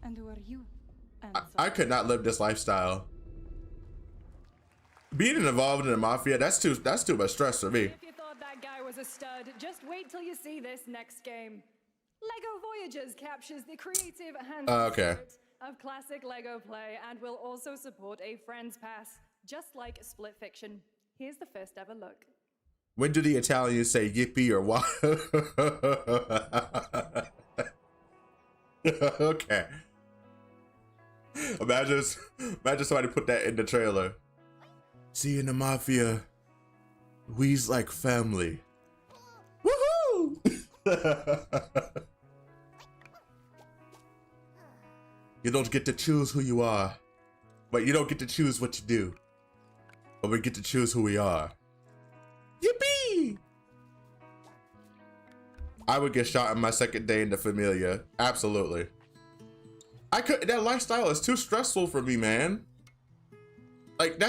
And who are you? I could not live this lifestyle. Being involved in the mafia, that's too much stress for me. If you thought that guy was a stud, just wait till you see this next game. LEGO Voyagers captures the creative and okay. spirit of classic LEGO play and will also support a Friends Pass, just like Split Fiction. Here's the first ever look. When do the Italians say yippee or what? Okay. Imagine somebody put that in the trailer. See, in the mafia, we's like family. Woohoo! You don't get to choose who you are, but you don't get to choose what you do. But we get to choose who we are. Yippee! I would get shot on my second day in the Familia. Absolutely. That lifestyle is too stressful for me, man. Like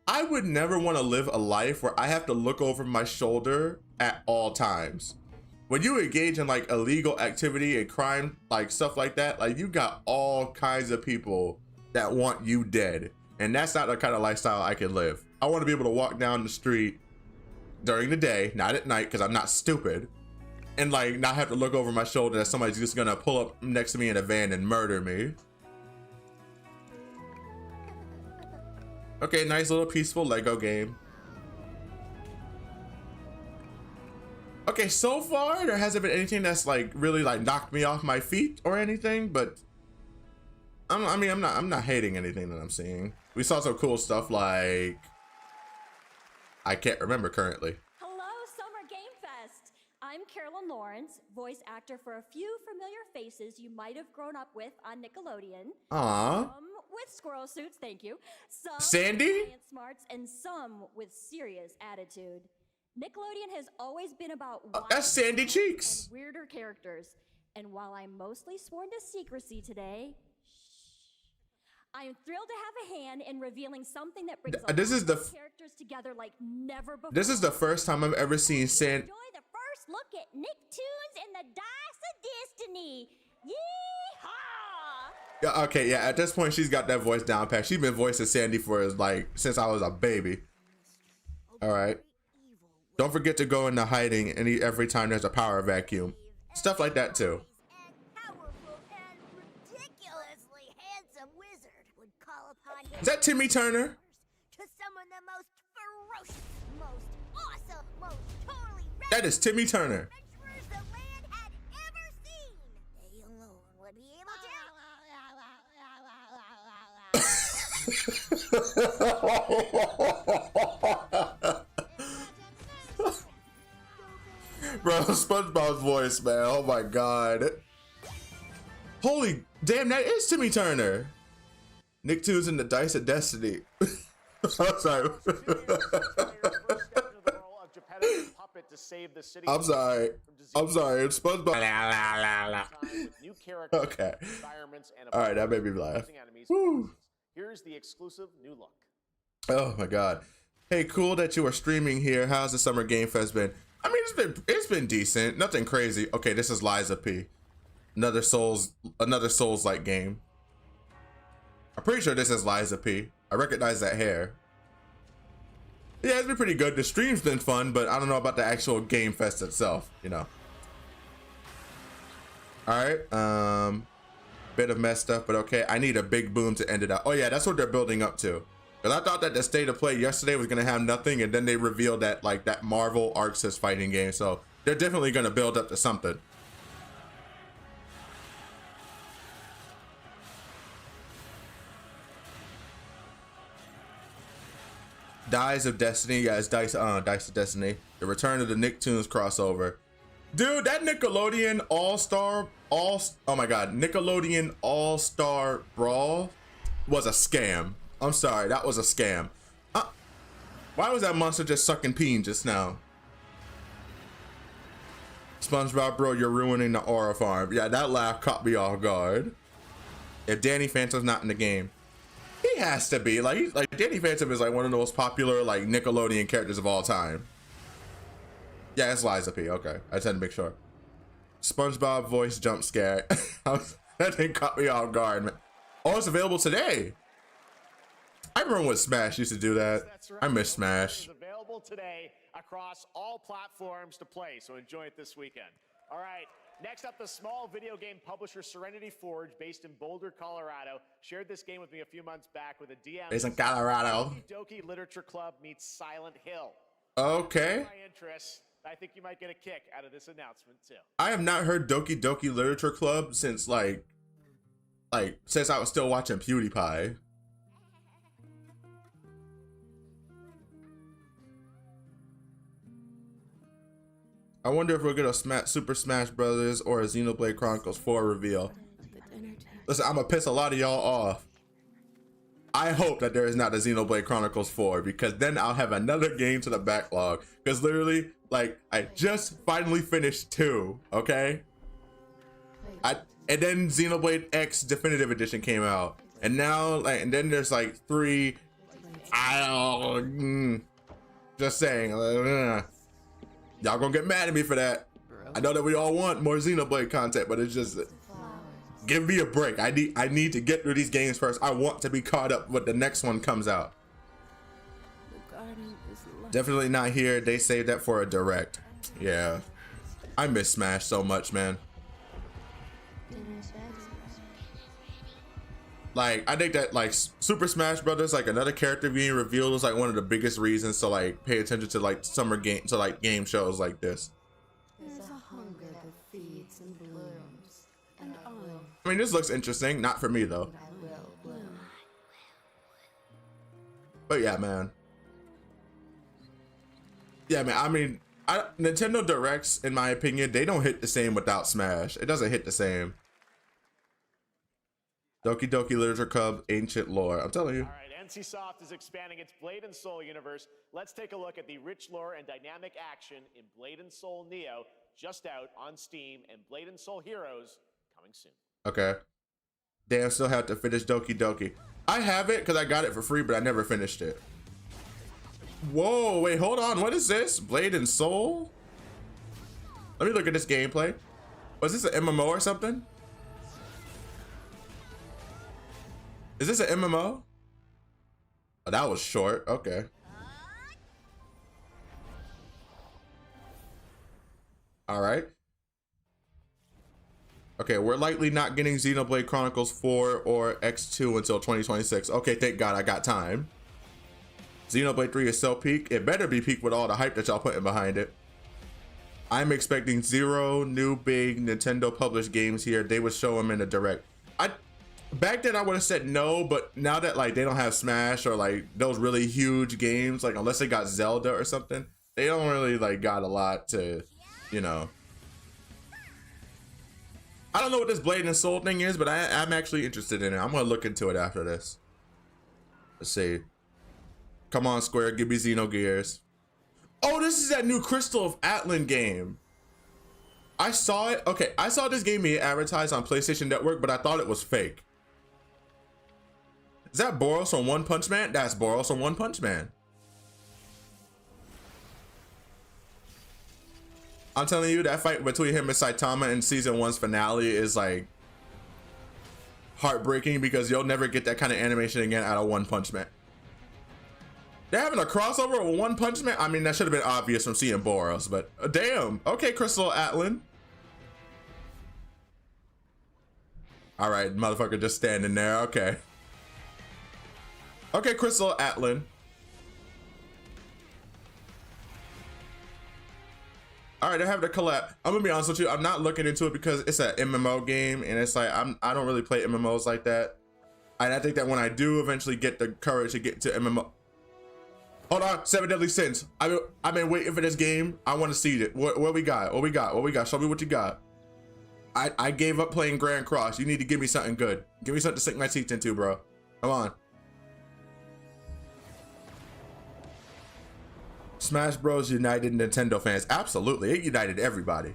I would never want to live a life where I have to look over my shoulder at all times. When you engage in like illegal activity and crime, like stuff like that, like you got all kinds of people that want you dead. And that's not the kind of lifestyle I can live. I want to be able to walk down the street during the day, not at night, because I'm not stupid, and like not have to look over my shoulder that somebody's just gonna pull up next to me in a van and murder me. Okay, nice little peaceful Lego game. Okay, so far there hasn't been anything that's like really like knocked me off my feet or anything, but I'm not hating anything that I'm seeing. We saw some cool stuff like I can't remember currently. Hello, Summer Game Fest. I'm Carolyn Lawrence, voice actor for a few familiar faces you might have grown up with on Nickelodeon. Aww. Some with squirrel suits, thank you. Some Sandy? with science smarts, and some with serious attitude. Nickelodeon has always been about that's Sandy Cheeks. And weirder characters. And while I'm mostly sworn to secrecy today, I'm thrilled to have a hand in revealing something that brings characters together like never before. This is the first time I've ever seen Sandy. Enjoy the first look at Nicktoons and the Dice of Destiny. Yeehaw! Yeah, okay, yeah, at this point she's got that voice down pat. She's been voicing Sandy for like since I was a baby. All right. Don't forget to go into hiding every time there's a power vacuum. Stuff like that too. Is that Timmy Turner? That is Timmy Turner. Bro, SpongeBob's voice, man. Oh my god. Holy damn, that is Timmy Turner. Nicktoons and the Dice of Destiny. I'm sorry. I'm sorry. I'm sorry. It's SpongeBob. Okay. Alright, that made me laugh. Woo. Here's the exclusive new look. Oh my god. Hey, cool that you are streaming here. How's the Summer Game Fest been? I mean, it's been decent. Nothing crazy. Okay, this is Liza P. Another Souls-like game. I'm pretty sure this is Liza P. I recognize that hair. Yeah, it's been pretty good. The stream's been fun, but I don't know about the actual Game Fest itself, you know. Alright, bit of messed up, but okay. I need a big boom to end it out. Oh yeah, that's what they're building up to. Because I thought that the state of play yesterday was going to have nothing, and then they revealed that like that Marvel Ark Raiders fighting game, so they're definitely going to build up to something. Dice of Destiny, yeah, it's Dice of Destiny. The return of the Nicktoons crossover. Dude, that Nickelodeon Nickelodeon All-Star Brawl was a scam. I'm sorry, that was a scam. Why was that monster just sucking peen just now? SpongeBob, bro, you're ruining the aura farm. Yeah, that laugh caught me off guard. If Danny Phantom's not in the game, he has to be. Like Danny Phantom is like one of the most popular like Nickelodeon characters of all time. Yeah, it's Liza P. Okay, I just had to make sure. SpongeBob voice jump scare. That thing caught me off guard, man. Oh, it's available today. I remember when Smash used to do that. Right. I miss Smash. It's available today across all platforms to play, so enjoy it this weekend. All right, next up, the small video game publisher Serenity Forge, based in Boulder, Colorado, shared this game with me a few months back with a DM. Based in Colorado. Doki Literature Club meets Silent Hill. Okay. My interest, I think you might get a kick out of this announcement too. I have not heard Doki Literature Club since since I was still watching PewDiePie. I wonder if we'll get a Super Smash Brothers or a Xenoblade Chronicles 4 reveal. Listen, I'm gonna piss a lot of y'all off. I hope that there is not a Xenoblade Chronicles 4, because then I'll have another game to the backlog. Because literally, like, I just finally finished 2, okay? And then Xenoblade X Definitive Edition came out. And now, and then there's like 3. Just saying. Y'all gonna get mad at me for that. I know that we all want more Xenoblade content, but it's just Give me a break. I need to get through these games first. I want to be caught up when the next one comes out. Definitely not here. They saved that for a direct. Yeah. I miss Smash so much, man. Like, I think that like Super Smash Brothers, like another character being revealed, was like one of the biggest reasons to like pay attention to like summer game, to like game shows like this. There's a hunger that feeds and blooms, and I mean, this looks interesting. Not for me though. I will bloom. But yeah, man. Yeah, man. I mean, Nintendo Directs, in my opinion, they don't hit the same without Smash. It doesn't hit the same. Doki Doki Literature Club Ancient Lore. I'm telling you. All right, NCSoft is expanding its Blade and Soul universe. Let's take a look at the rich lore and dynamic action in Blade and Soul Neo, just out on Steam, and Blade and Soul Heroes coming soon. Okay. Damn, still have to finish Doki Doki. I have it because I got it for free, but I never finished it. Whoa, wait, hold on. What is this? Blade and Soul? Let me look at this gameplay. Was this an MMO or something? Is this an MMO? Oh, that was short. Okay. All right. Okay, we're likely not getting Xenoblade Chronicles 4 or X2 until 2026. Okay, thank God I got time. Xenoblade 3 is so peak. It better be peak with all the hype that y'all putting behind it. I'm expecting 0 new big Nintendo published games here. They would show them in the direct. Back then I would have said no, but now that like they don't have Smash or like those really huge games, like unless they got Zelda or something, they don't really like got a lot to, you know. I don't know what this Blade and Soul thing is, but I'm actually interested in it. I'm gonna look into it after this. Let's see. Come on, Square, give me Xenogears. Oh, this is that new Crystal of Atlan game. I saw it. Okay, I saw this game being advertised on PlayStation Network, but I thought it was fake. Is that Boros from One Punch Man? That's Boros from One Punch Man. I'm telling you, that fight between him and Saitama in season 1's finale is like heartbreaking because you'll never get that kind of animation again out of One Punch Man. They're having a crossover with One Punch Man? I mean, that should have been obvious from seeing Boros, but damn. Okay, Crystal Atlan. All right, motherfucker just standing there. Okay. Okay, Crystal Atlan. All right, I have the collab. I'm gonna be honest with you. I'm not looking into it because it's an MMO game, and it's like I don't really play MMOs like that. And I think that when I do eventually get the courage to get to MMO. Hold on, 7 Deadly Sins. I've been waiting for this game. I want to see it. What we got? What we got? What we got? Show me what you got. I gave up playing Grand Cross. You need to give me something good. Give me something to sink my teeth into, bro. Come on. Smash Bros. United Nintendo fans. Absolutely. It united everybody.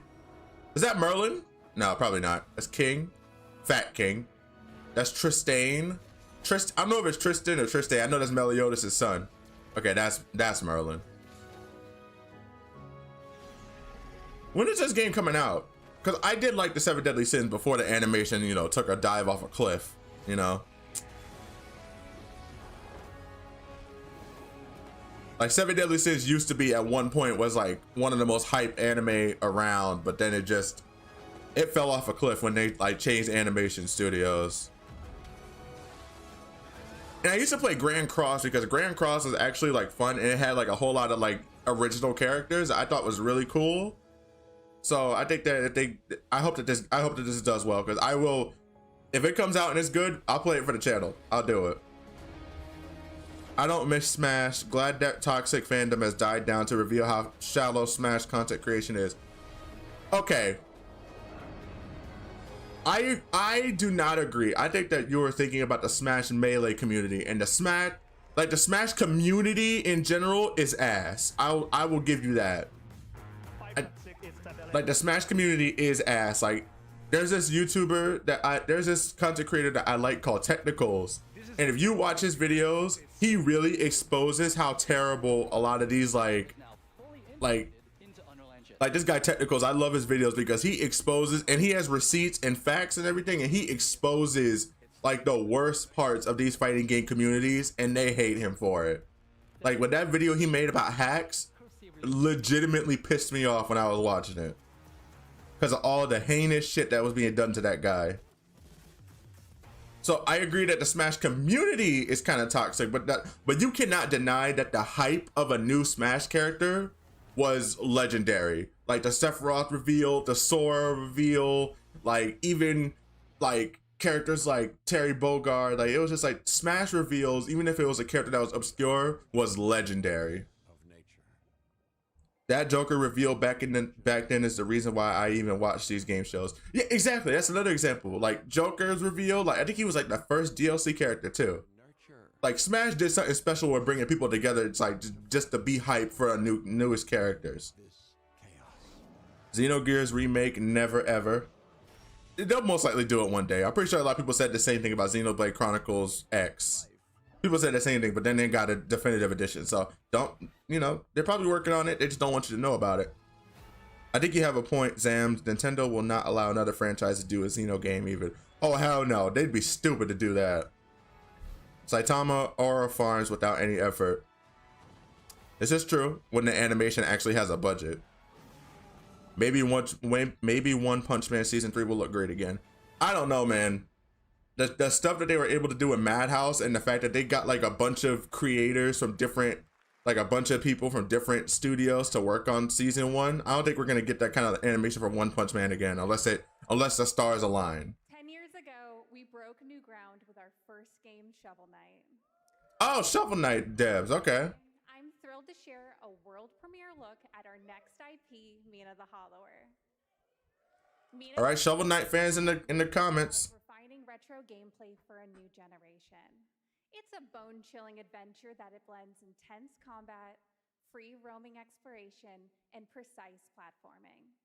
Is that Merlin? No, probably not. That's King. Fat King. That's Tristane. I don't know if it's Tristan or Tristane. I know that's Meliodas' son. Okay, that's Merlin. When is this game coming out? Because I did like the 7 Deadly Sins before the animation, you know, took a dive off a cliff, you know. Like 7 Deadly Sins used to be at one point was like one of the most hyped anime around, but then it fell off a cliff when they like changed animation studios. And I used to play Grand Cross because Grand Cross was actually like fun and it had like a whole lot of like original characters I thought was really cool. So I think that I hope that this does well, because I will, if it comes out and it's good, I'll play it for the channel. I'll do it. I don't miss Smash. Glad that toxic fandom has died down to reveal how shallow Smash content creation is. Okay. I do not agree. I think that you were thinking about the Smash Melee community, and the Smash community in general is ass. I will give you that. Like the Smash community is ass. Like there's this YouTuber there's this content creator that I like called Technicals. And if you watch his videos, he really exposes how terrible a lot of these like Like this guy Technicals, I love his videos because he exposes, and he has receipts and facts and everything, and he exposes like the worst parts of these fighting game communities, and they hate him for it. Like with that video he made about hacks, legitimately pissed me off when I was watching it because of all the heinous shit that was being done to that guy. So I agree that the Smash community is kind of toxic, but you cannot deny that the hype of a new Smash character was legendary. Like the Sephiroth reveal, the Sora reveal, like even like characters like Terry Bogard, like it was just like Smash reveals, even if it was a character that was obscure, was legendary. That Joker reveal back then is the reason why I even watch these game shows. Yeah, exactly. That's another example. Like Joker's reveal, like I think he was like the first DLC character too. Like Smash did something special with bringing people together. It's like just to be hyped for a newest characters. Xenogears remake, never ever. They'll most likely do it one day. I'm pretty sure a lot of people said the same thing about Xenoblade Chronicles X. People said the same thing, but then they got a definitive edition. So don't, you know, they're probably working on it. They just don't want you to know about it. I think you have a point, Zams. Nintendo will not allow another franchise to do a Xeno game even. Oh, hell no. They'd be stupid to do that. Saitama Aura farms without any effort. This is true when the animation actually has a budget. Maybe One Punch Man Season 3 will look great again. I don't know, man. The stuff that they were able to do in Madhouse and the fact that they got like a bunch of creators from different, like a bunch of people from different studios to work on Season 1. I don't think we're gonna get that kind of animation from One Punch Man again, unless the stars align. 10 years ago, we broke new ground with our first game, Shovel Knight. Oh, Shovel Knight devs, okay. I'm thrilled to share a world premiere look at our next IP, Mina the Hollower. All right, Shovel Knight fans in the comments. Refining retro gameplay for a new generation. It's a bone-chilling adventure that it blends intense combat, free roaming exploration, and precise platforming.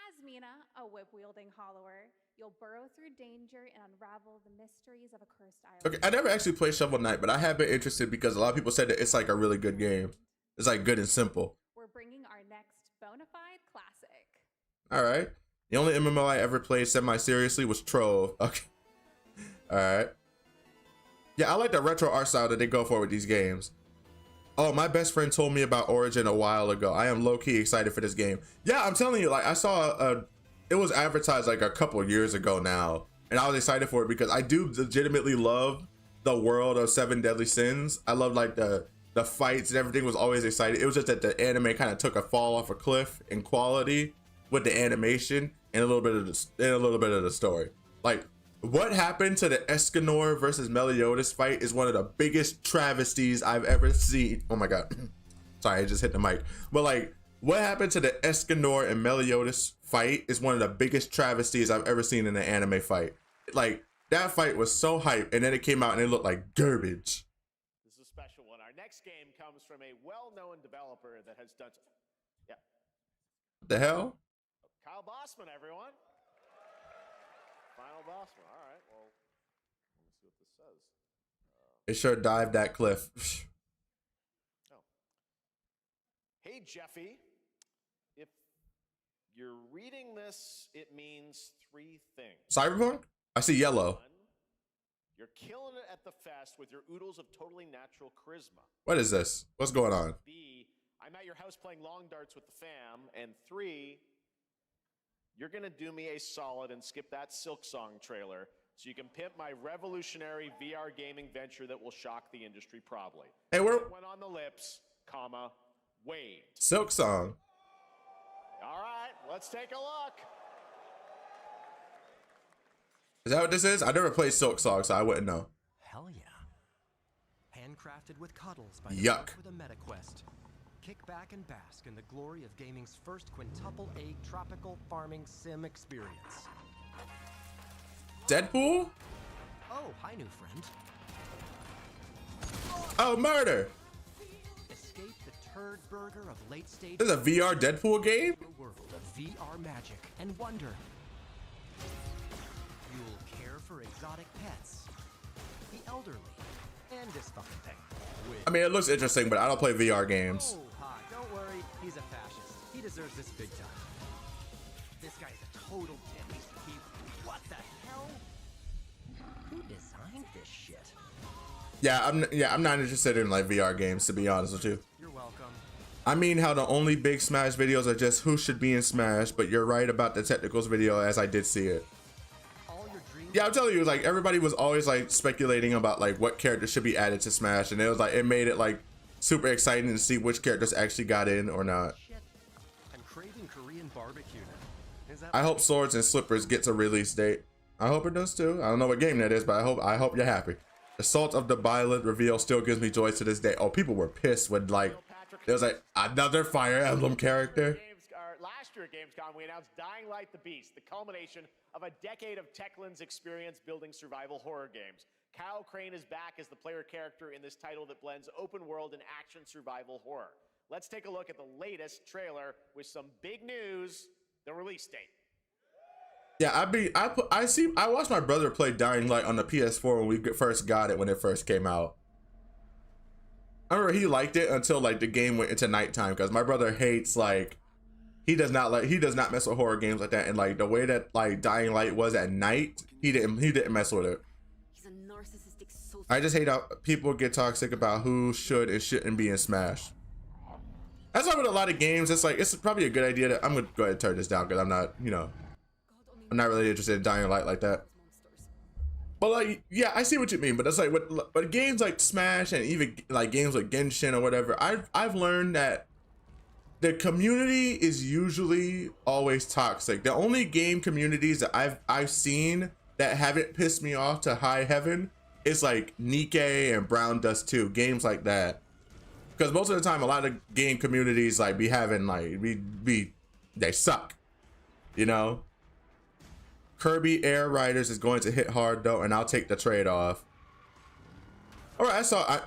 As Mina, a whip-wielding hollower, you'll burrow through danger and unravel the mysteries of a cursed island. Okay, I never actually played Shovel Knight, but I have been interested because a lot of people said that it's like a really good game. It's like good and simple. We're bringing our next bona fide classic. All right. The only MMO I ever played semi-seriously was Trove. Okay. All right. Yeah, I like the retro art style that they go for with these games. Oh, my best friend told me about Origin a while ago. I am low-key excited for this game. Yeah, I'm telling you, like I saw it was advertised like a couple years ago now, and I was excited for it because I do legitimately love the world of Seven Deadly Sins. I love like the fights and everything was always exciting. It was just that the anime kind of took a fall off a cliff in quality with the animation and a little bit of the story. Like what happened to the Escanor versus Meliodas fight is one of the biggest travesties I've ever seen. Oh my god. Sorry, I just hit the mic. But like what happened to the Escanor and Meliodas fight is one of the biggest travesties I've ever seen in an anime fight. Like that fight was so hype and then it came out and it looked like garbage. This is a special one. Our next game comes from a well-known developer that has done. Yeah. What the hell? Kyle Bossman, everyone. Final Bossman. All right. Well, let me see what this says. It sure dived that cliff. Oh. Hey, Jeffy. If you're reading this, it means 3 things. Cyberpunk? I see yellow. 1, you're killing it at the fest with your oodles of totally natural charisma. What is this? What's going on? B, I'm at your house playing long darts with the fam. And 3, you're gonna do me a solid and skip that Silk Song trailer so you can pimp my revolutionary VR gaming venture that will shock the industry probably. Hey, we're went on the lips, comma, Wade. Silk Song. All right, let's take a look. Is that what this is? I never played Silk Song, so I wouldn't know. Hell yeah. Handcrafted with cuddles by Yuck. the with a meta quest. Kick back and bask in the glory of gaming's first quintuple egg tropical farming sim experience. Deadpool? Oh, hi, new friend. Oh, murder! Escape the turd burger of late stage. This is a VR Deadpool game? A world of VR magic and wonder. You'll care for exotic pets, the elderly, and this fucking thing. I mean, it looks interesting, but I don't play VR games. Oh, hi, don't worry, he's a fascist. He deserves this big time. This guy's a total dick. What the hell? Who designed this shit? Yeah, I'm not interested in like VR games, to be honest with you. You're welcome. I mean how the only big Smash videos are just who should be in Smash, but you're right about the technicals video, as I did see it. Yeah, I'm telling you, like everybody was always like speculating about like what characters should be added to Smash, and it was like it made it like super exciting to see which characters actually got in or not. I'm craving Korean barbecue now. Is that I hope Swords and Slippers gets a release date. I hope it does too. I don't know what game that is, but I hope you're happy. The Salt of the Violet reveal still gives me joy to this day. Oh, people were pissed when like there was like another Fire Emblem character. Last year at Gamescom, we announced Dying Light the Beast, the culmination of a decade of Techland's experience building survival horror games. Kyle Crane is back as the player character in this title that blends open world and action survival horror. Let's take a look at the latest trailer with some big news, the release date. Yeah, I watched my brother play Dying Light on the PS4 when we first got it, when it first came out. I remember he liked it until like the game went into nighttime, because my brother hates like he does not mess with horror games like that, and like the way that like Dying Light was at night, he didn't mess with it. I just hate how people get toxic about who should and shouldn't be in Smash. That's why with a lot of games, it's like it's probably a good idea that I'm gonna go ahead and turn this down, because I'm not, you know, I'm not really interested in Dying Light like that. But like, yeah, I see what you mean. But it's like with games like Smash and even like games like Genshin or whatever, I've learned that the community is usually always toxic. The only game communities that I've seen that haven't pissed me off to high heaven is like Nikke and Brown Dust 2, games like that. Because most of the time, a lot of game communities like be having like they suck, you know. Kirby Air Riders is going to hit hard though, and I'll take the trade off. All right, I saw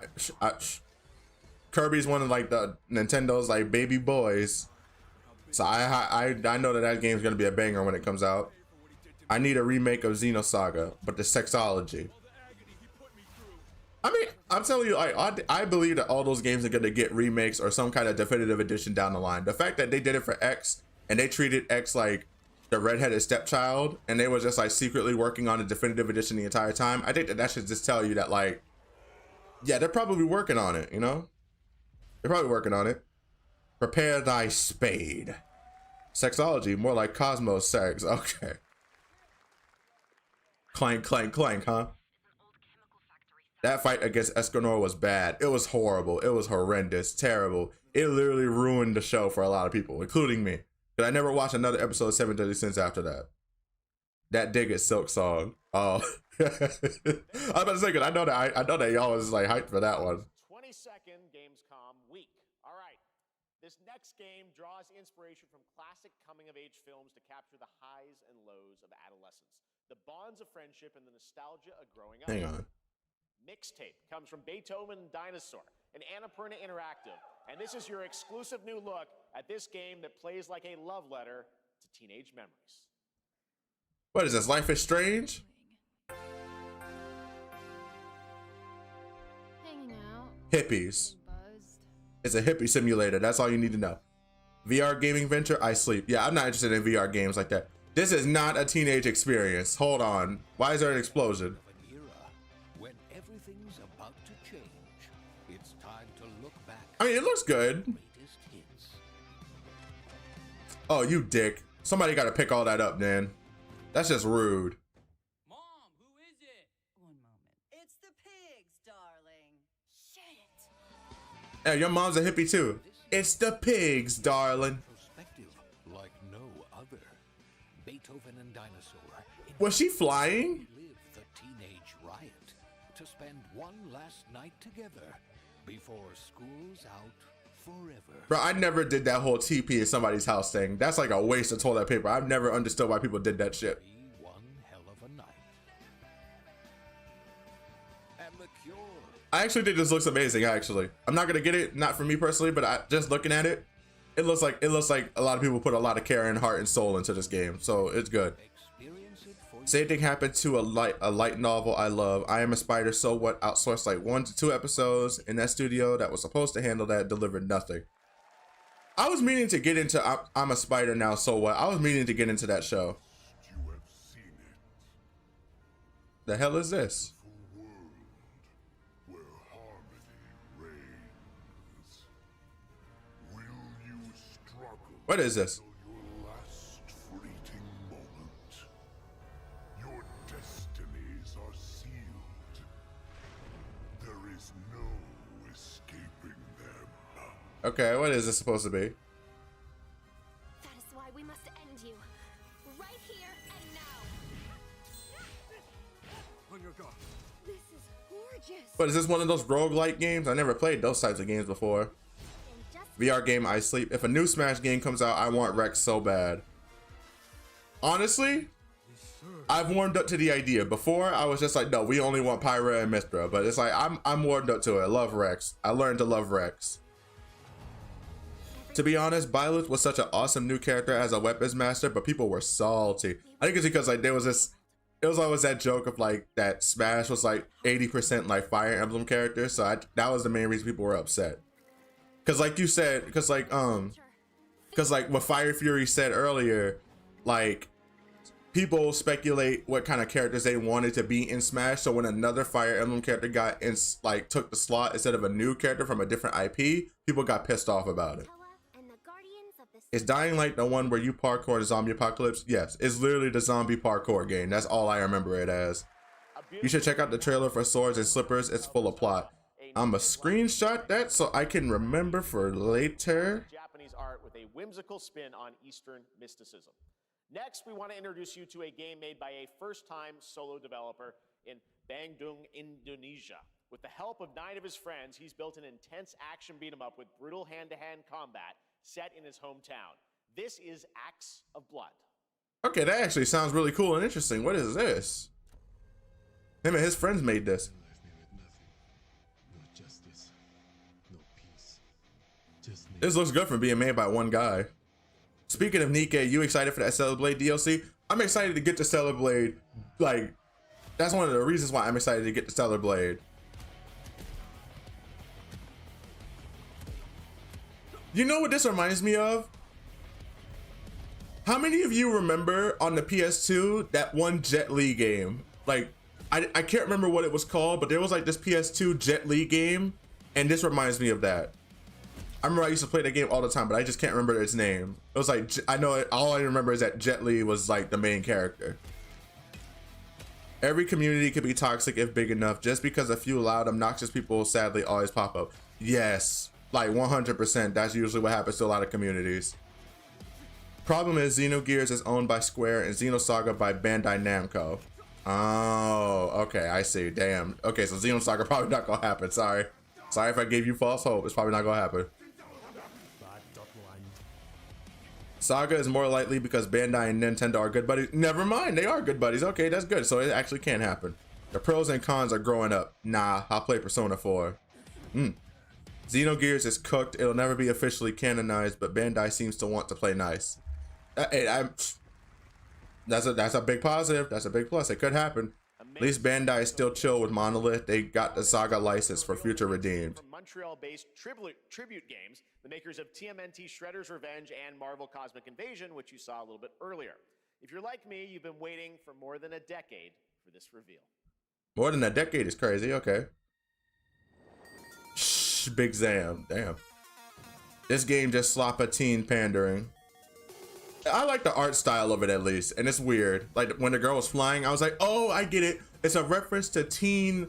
Kirby's one of like the Nintendo's like baby boys, so I know that game's gonna be a banger when it comes out. I need a remake of Xenosaga, but the sexology. I mean, I'm telling you, I believe that all those games are gonna get remakes or some kind of definitive edition down the line. The fact that they did it for X and they treated X like the redheaded stepchild, and they were just like secretly working on a definitive edition the entire time, I think that should just tell you that like, yeah, they're probably working on it, you know? They're probably working on it. Prepare thy spade. Sexology, more like Cosmos sex. Okay. Clank, clank, clank, huh? That fight against Escanor was bad. It was horrible. It was horrendous, terrible. It literally ruined the show for a lot of people, including me. But I never watched another episode of 7 Deadly Sins after that. That Dig It Silk song. Oh. I was about to say, because I know that y'all was like hyped for that one. 22nd Gamescom week. All right. This next game draws inspiration from classic coming-of-age films to capture the highs and lows of adolescence, the bonds of friendship, and the nostalgia of growing up. Hang on. Mixtape comes from Beethoven Dinosaur and Annapurna Interactive, and this is your exclusive new look at this game that plays like a love letter to teenage memories. What is this, Life is Strange? Hanging out. Hippies. It's a hippie simulator. That's all you need to know. VR gaming venture, I sleep. Yeah, I'm not interested in VR games like that. This is not a teenage experience. Hold on. Why is there an explosion? When everything's about to change, it's time to look back. I mean, it looks good. Oh, you dick. Somebody got to pick all that up, man. That's just rude. Mom, who is it? One moment. It's the pigs, darling. Shit. Hey, your mom's a hippie too. It's the pigs, darling. Perspective like no other. Beethoven and Dinosaur. Was she flying? Live the teenage riot to spend one last night together before school's out forever. Bro, I never did that whole TP in somebody's house thing. That's like a waste of toilet paper. I've never understood why people did that shit. One hell of a night. And the cure. I actually think this looks amazing, actually. I'm not gonna get it, not for me personally, but just looking at it, it looks like a lot of people put a lot of care and heart and soul into this game, so it's good. Same thing happened to a light novel I love. I Am a Spider, So What outsourced like 1 to 2 episodes in that studio that was supposed to handle that, delivered nothing. I was meaning to get into I'm a Spider Now, So What? I was meaning to get into that show. The hell is this? What is this? Your last fleeting moment. Your destinies are sealed. There is no escaping them. Okay, what is this supposed to be? That is why we must end you. Right here and now. On your guard. This is gorgeous. What is this, one of those roguelike games? I never played those types of games before. VR game, I sleep. If a new Smash game comes out, I want Rex so bad. Honestly, I've warmed up to the idea. Before, I was just like, no, we only want Pyra and Mythra. But it's like, I'm warmed up to it. I love Rex. I learned to love Rex. To be honest, Byleth was such an awesome new character as a weapons master, but people were salty. I think it's because like there was this, it was always that joke of like that Smash was like 80% like Fire Emblem characters. So that was the main reason people were upset. Cause like you said, cause like what Fire Fury said earlier, like people speculate what kind of characters they wanted to be in Smash. So when another Fire Emblem character got in, like took the slot instead of a new character from a different IP, people got pissed off about it. Is Dying Light the one where you parkour the zombie apocalypse? Yes, it's literally the zombie parkour game. That's all I remember it as. You should check out the trailer for Swords and Slippers. It's full of plot. I'm a screenshot that so I can remember for later. Japanese art with a whimsical spin on Eastern mysticism. Next, we want to introduce you to a game made by a first-time solo developer in Bandung, Indonesia. With the help of 9 of his friends, he's built an intense action beat-em-up with brutal hand-to-hand combat set in his hometown. This is Acts of Blood. Okay, that actually sounds really cool and interesting. What is this? Him and his friends made this. This looks good for being made by one guy. Speaking of Nikke, you excited for that Stellar Blade DLC? I'm excited to get to Stellar Blade. Like, that's one of the reasons why I'm excited to get to Stellar Blade. You know what this reminds me of? How many of you remember on the PS2 that one Jet Li game? Like, I can't remember what it was called, but there was like this PS2 Jet Li game, and this reminds me of that. I remember I used to play that game all the time, but I just can't remember its name. It was like, I know it, all I remember is that Jet Li was like the main character. Every community could be toxic if big enough. Just because a few loud, obnoxious people sadly always pop up. Yes, like 100%. That's usually what happens to a lot of communities. Problem is, Xenogears is owned by Square and Xenosaga by Bandai Namco. Oh, okay, I see. Damn. Okay, so Xenosaga probably not gonna happen. Sorry if I gave you false hope. It's probably not gonna happen. Saga is more likely because Bandai and Nintendo are good buddies. Never mind, they are good buddies. Okay, that's good. So it actually can happen. The pros and cons are growing up. Nah, I'll play Persona 4. Xenogears is cooked. It'll never be officially canonized, but Bandai seems to want to play nice. That's a big positive. That's a big plus. It could happen. At least Bandai is still chill with Monolith. They got the Saga license for future redeemed. From Montreal-based tribute games, the makers of TMNT Shredder's Revenge and Marvel Cosmic Invasion, which you saw a little bit earlier. If you're like me, you've been waiting for more than a decade for this reveal. More than a decade is crazy. Okay. Shh, Big Zam. Damn. This game just slop a teen pandering. I like the art style of it at least, and it's weird. Like when the girl was flying, I was like, oh, I get it. It's a reference to teen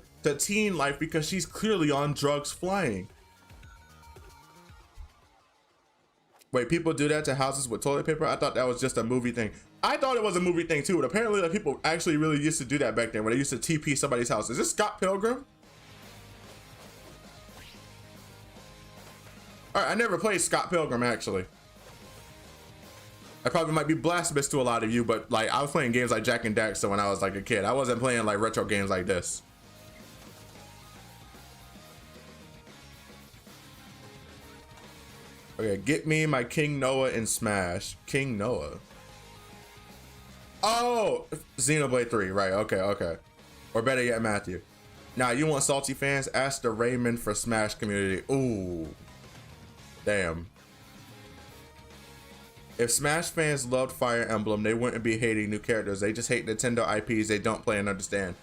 life because she's clearly on drugs flying. Wait, people do that to houses with toilet paper? I thought that was just a movie thing. I thought it was a movie thing too, but apparently like, people actually really used to do that back then, where they used to TP somebody's house. Is this Scott Pilgrim? All right, I never played Scott Pilgrim actually. I probably might be blasphemous to a lot of you, but like I was playing games like Jak and Daxter when I was like a kid. I wasn't playing like retro games like this. Okay, get me my King Noah in Smash. King Noah. Oh, Xenoblade 3, right? Okay. Or better yet, Matthew. Now you want salty fans? Ask the Raymond for Smash community. Ooh, damn. If Smash fans loved Fire Emblem, they wouldn't be hating new characters. They just hate Nintendo IPs they don't play and understand.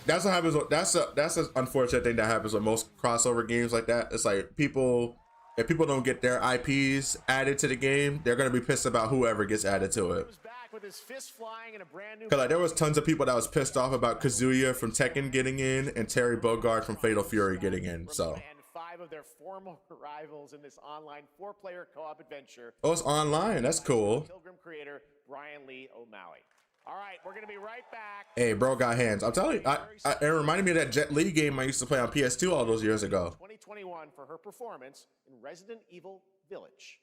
That's what happens. That's an unfortunate thing that happens with most crossover games like that. It's like if people don't get their IPs added to the game, they're gonna be pissed about whoever gets added to it. Cause like there was tons of people that was pissed off about Kazuya from Tekken getting in and Terry Bogard from Fatal Fury getting in. So. 5 of their former rivals in this online 4-player co-op adventure. Oh, it's online. That's cool. Pilgrim creator Brian Lee O'Malley. All right, we're gonna be right back. Hey, bro, got hands. I'm telling you, it reminded me of that Jet Li game I used to play on PS2 all those years ago. 2021 for her performance in Resident Evil Village.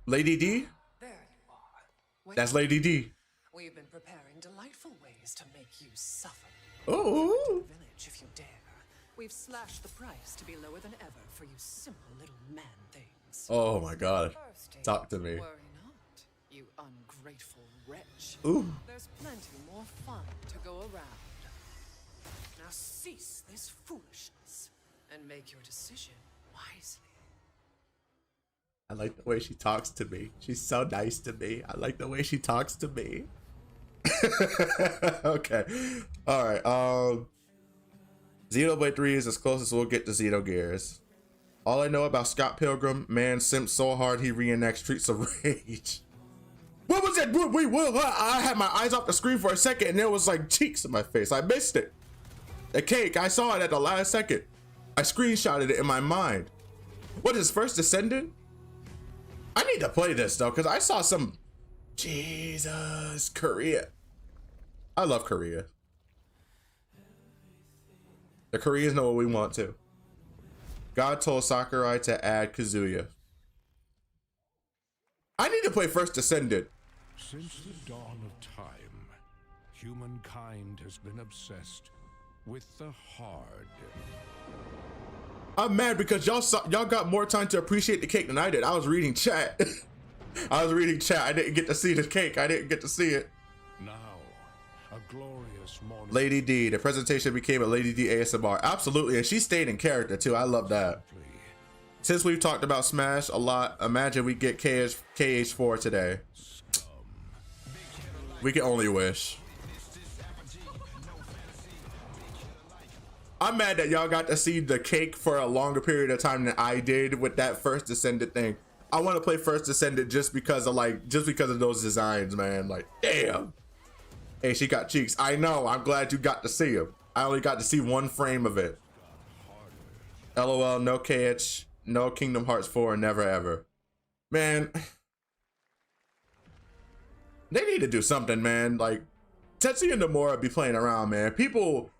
Lady D? There you are. That's Lady D. We've been preparing delightful ways to make you suffer. Oh. Village, if you dare. We've slashed the price to be lower than ever for you simple little man things. Oh my God. Talk to me. Worry not, you ungrateful wretch. Ooh. There's plenty more fun to go around. Now cease this foolishness and make your decision wisely. I like the way she talks to me. She's so nice to me. I like the way she talks to me. Okay. All right. Xenoblade 3 is as close as we'll get to Xenogears. All I know about Scott Pilgrim, man simped so hard he reenacts Streets of Rage. What was that? I had my eyes off the screen for a second and there was like cheeks in my face. I missed it. The cake, I saw it at the last second. I screenshotted it in my mind. What is First Descendant? I need to play this though, because I saw some Jesus Korea. I love Korea. The Koreans know what we want to. God told Sakurai to add Kazuya. I need to play First Descendant. Since the dawn of time, humankind has been obsessed with the hard. I'm mad because y'all got more time to appreciate the cake than I did. I was reading chat. I didn't get to see the cake. I didn't get to see it. Now, a glorious morning. Lady D. The presentation became a Lady D ASMR. Absolutely, and she stayed in character too. I love that. Since we've talked about Smash a lot, imagine we get KH4 today. We can only wish. I'm mad that y'all got to see the cake for a longer period of time than I did with that First Descendant thing. I want to play First Descendant just because of those designs, man. Like, damn. Hey, she got cheeks. I know. I'm glad you got to see them. I only got to see one frame of it. LOL, no KH, no Kingdom Hearts 4, never ever. Man, they need to do something, man. Like, Tetsuya Nomura be playing around, man. People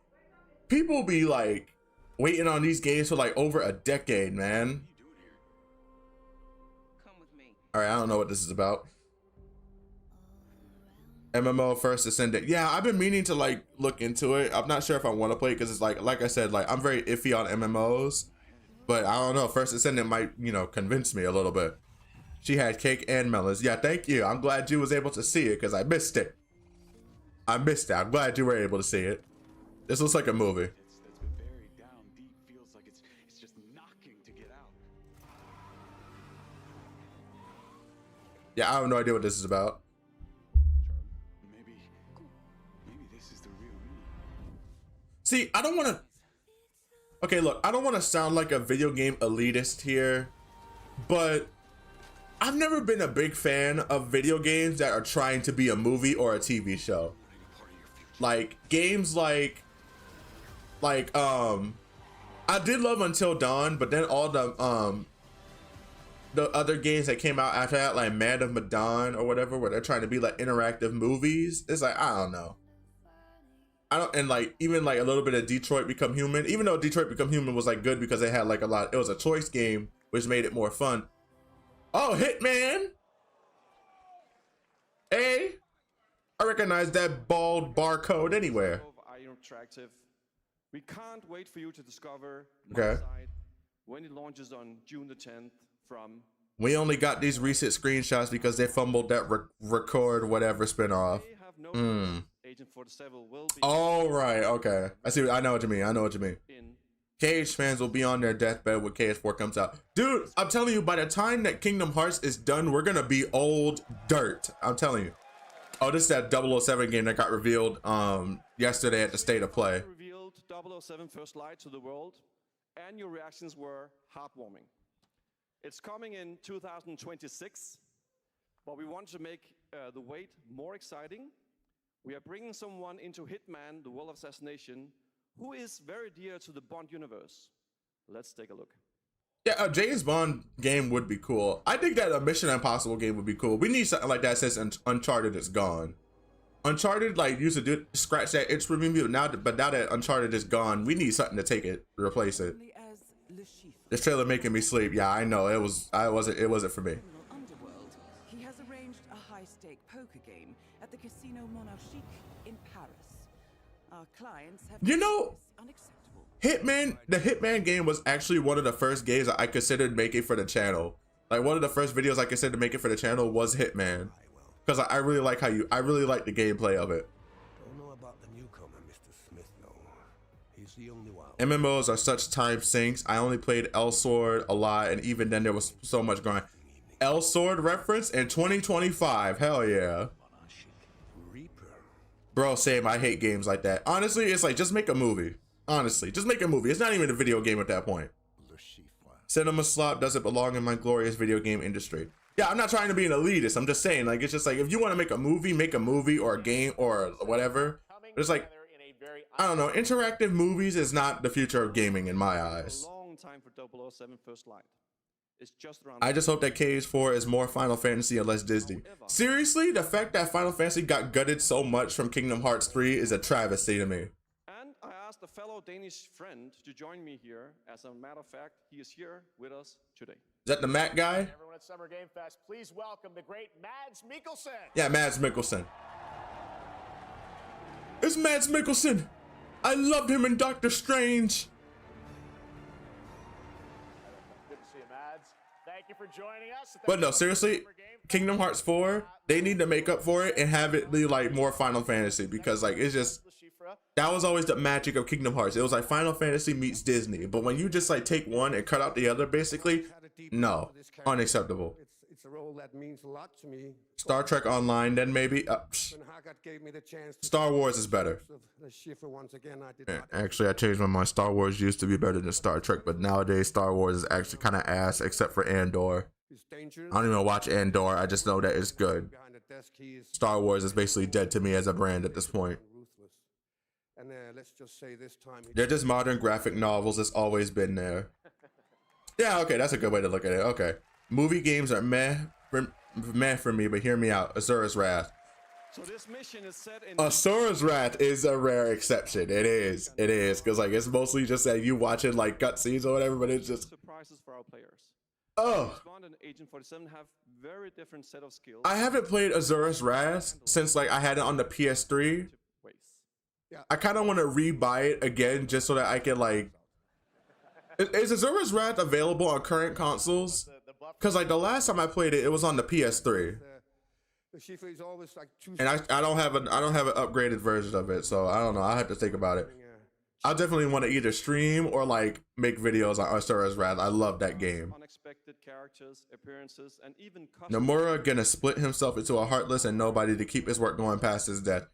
be like waiting on these games for like over a decade, man. All right, I don't know what this is about. MMO First Descendant. Yeah, I've been meaning to like look into it. I'm not sure if I want to play it because it's like I said, like I'm very iffy on MMOs, but I don't know. First Descendant might, convince me a little bit. She had cake and melons. Yeah, thank you. I'm glad you was able to see it because I missed it. I'm glad you were able to see it. This looks like a movie. That's been buried down deep. Feels like it's just knocking to get out. Yeah, I have no idea what this is about. Maybe this is the real me. See, I don't want to. Okay, look, I don't want to sound like a video game elitist here, but I've never been a big fan of video games that are trying to be a movie or a TV show. Like games like I did love Until Dawn, but then all the other games that came out after that, like Man of Medan or whatever, where they're trying to be like interactive movies, it's like I don't know. And like even like a little bit of Detroit Become Human, even though Detroit Become Human was like good because they had like it was a choice game which made it more fun. Oh, Hitman! Hey, I recognize that bald barcode anywhere. Interactive. We can't wait for you to discover Okay. when it launches on June the 10th from. We only got these recent screenshots because they fumbled that record whatever spinoff. Agent 47 will be Oh right, okay. I see. I know what you mean. in KH fans will be on their deathbed when KH4 comes out. Dude, I'm telling you, by the time that Kingdom Hearts is done, we're gonna be old dirt. I'm telling you. Oh, this is that 007 game that got revealed yesterday at the State of Play. Revealed 007 First Light to the world, and your reactions were heartwarming. It's coming in 2026, but we want to make the wait more exciting. We are bringing someone into Hitman, the World of Assassination, who is very dear to the Bond universe. Let's take a look. Yeah, a James Bond game would be cool. I think that a Mission Impossible game would be cool. We need something like that since Uncharted is gone. Uncharted, like, used to do scratch that itch for me, but now that Uncharted is gone, we need something to take it, replace it. This trailer making me sleep. Yeah, I know. It wasn't for me. Underworld. He has arranged a high-stake poker game at the Casino Monarchique in Paris. Our clients have unacceptable. The Hitman game was actually one of the first games that I considered making for the channel. Like, one of the first videos I considered making for the channel was Hitman, because I really like I really like the gameplay of it. Don't know about the newcomer, Mr. Smith, no. He's the only one. MMOs are such time sinks. I only played El Sword a lot, and even then there was so much going. El Sword reference in 2025. Hell yeah. Bro, same. I hate games like that. Honestly, it's like, just make a movie. Honestly, just make a movie. It's not even a video game at that point. Cinema slop doesn't belong in my glorious video game industry. Yeah, I'm not trying to be an elitist. I'm just saying, like, it's just like, if you want to make a movie or a game or whatever. It's like, I don't know. Interactive movies is not the future of gaming in my eyes. A long time for 007 First Light. It's just around. I just hope that KH4 is more Final Fantasy and less Disney. Seriously, the fact that Final Fantasy got gutted so much from Kingdom Hearts 3 is a travesty to me. And I asked a fellow Danish friend to join me here. As a matter of fact, he is here with us today. Is that the Matt guy? Everyone at Summer Game Fest, please welcome the great Mads Mikkelsen. Yeah, Mads Mikkelsen. It's Mads Mikkelsen. I loved him in Doctor Strange. Good to see you, Mads. Thank you for joining us. But no, seriously, Kingdom Hearts 4, they need to make up for it and have it be like more Final Fantasy, because like, it's just, that was always the magic of Kingdom Hearts. It was like Final Fantasy meets Disney, but when you just like take one and cut out the other, basically, no, unacceptable. It's a role that means a lot to me. Star Trek Online, then maybe. Star Wars is better. Actually, I changed my mind. Star Wars used to be better than Star Trek, but nowadays Star Wars is actually kind of ass, except for Andor. I don't even watch Andor. I just know that it's good. Star Wars is basically dead to me as a brand at this point. They're just modern graphic novels. It's always been there. Yeah, okay, that's a good way to look at it. Okay. Movie games are meh for me, but hear me out. Asura's Wrath. So this mission is set in Asura's Wrath is a rare exception. It is. It is. Because like, it's mostly just that you watching like cutscenes or whatever, but it's just surprises for our players. Oh. Bond and Agent 47 have very different set of skills. I haven't played Asura's Wrath since like I had it on the PS3. I kind of want to re-buy it again just so that I can like. Is Asura's Wrath available on current consoles? Because like the last time I played it, it was on the PS3. And I don't have an upgraded version of it, so I don't know. I'll have to think about it. I definitely want to either stream or like make videos on Asura's Wrath. I love that game. Unexpected characters, appearances, and even Nomura gonna split himself into a heartless and nobody to keep his work going past his death.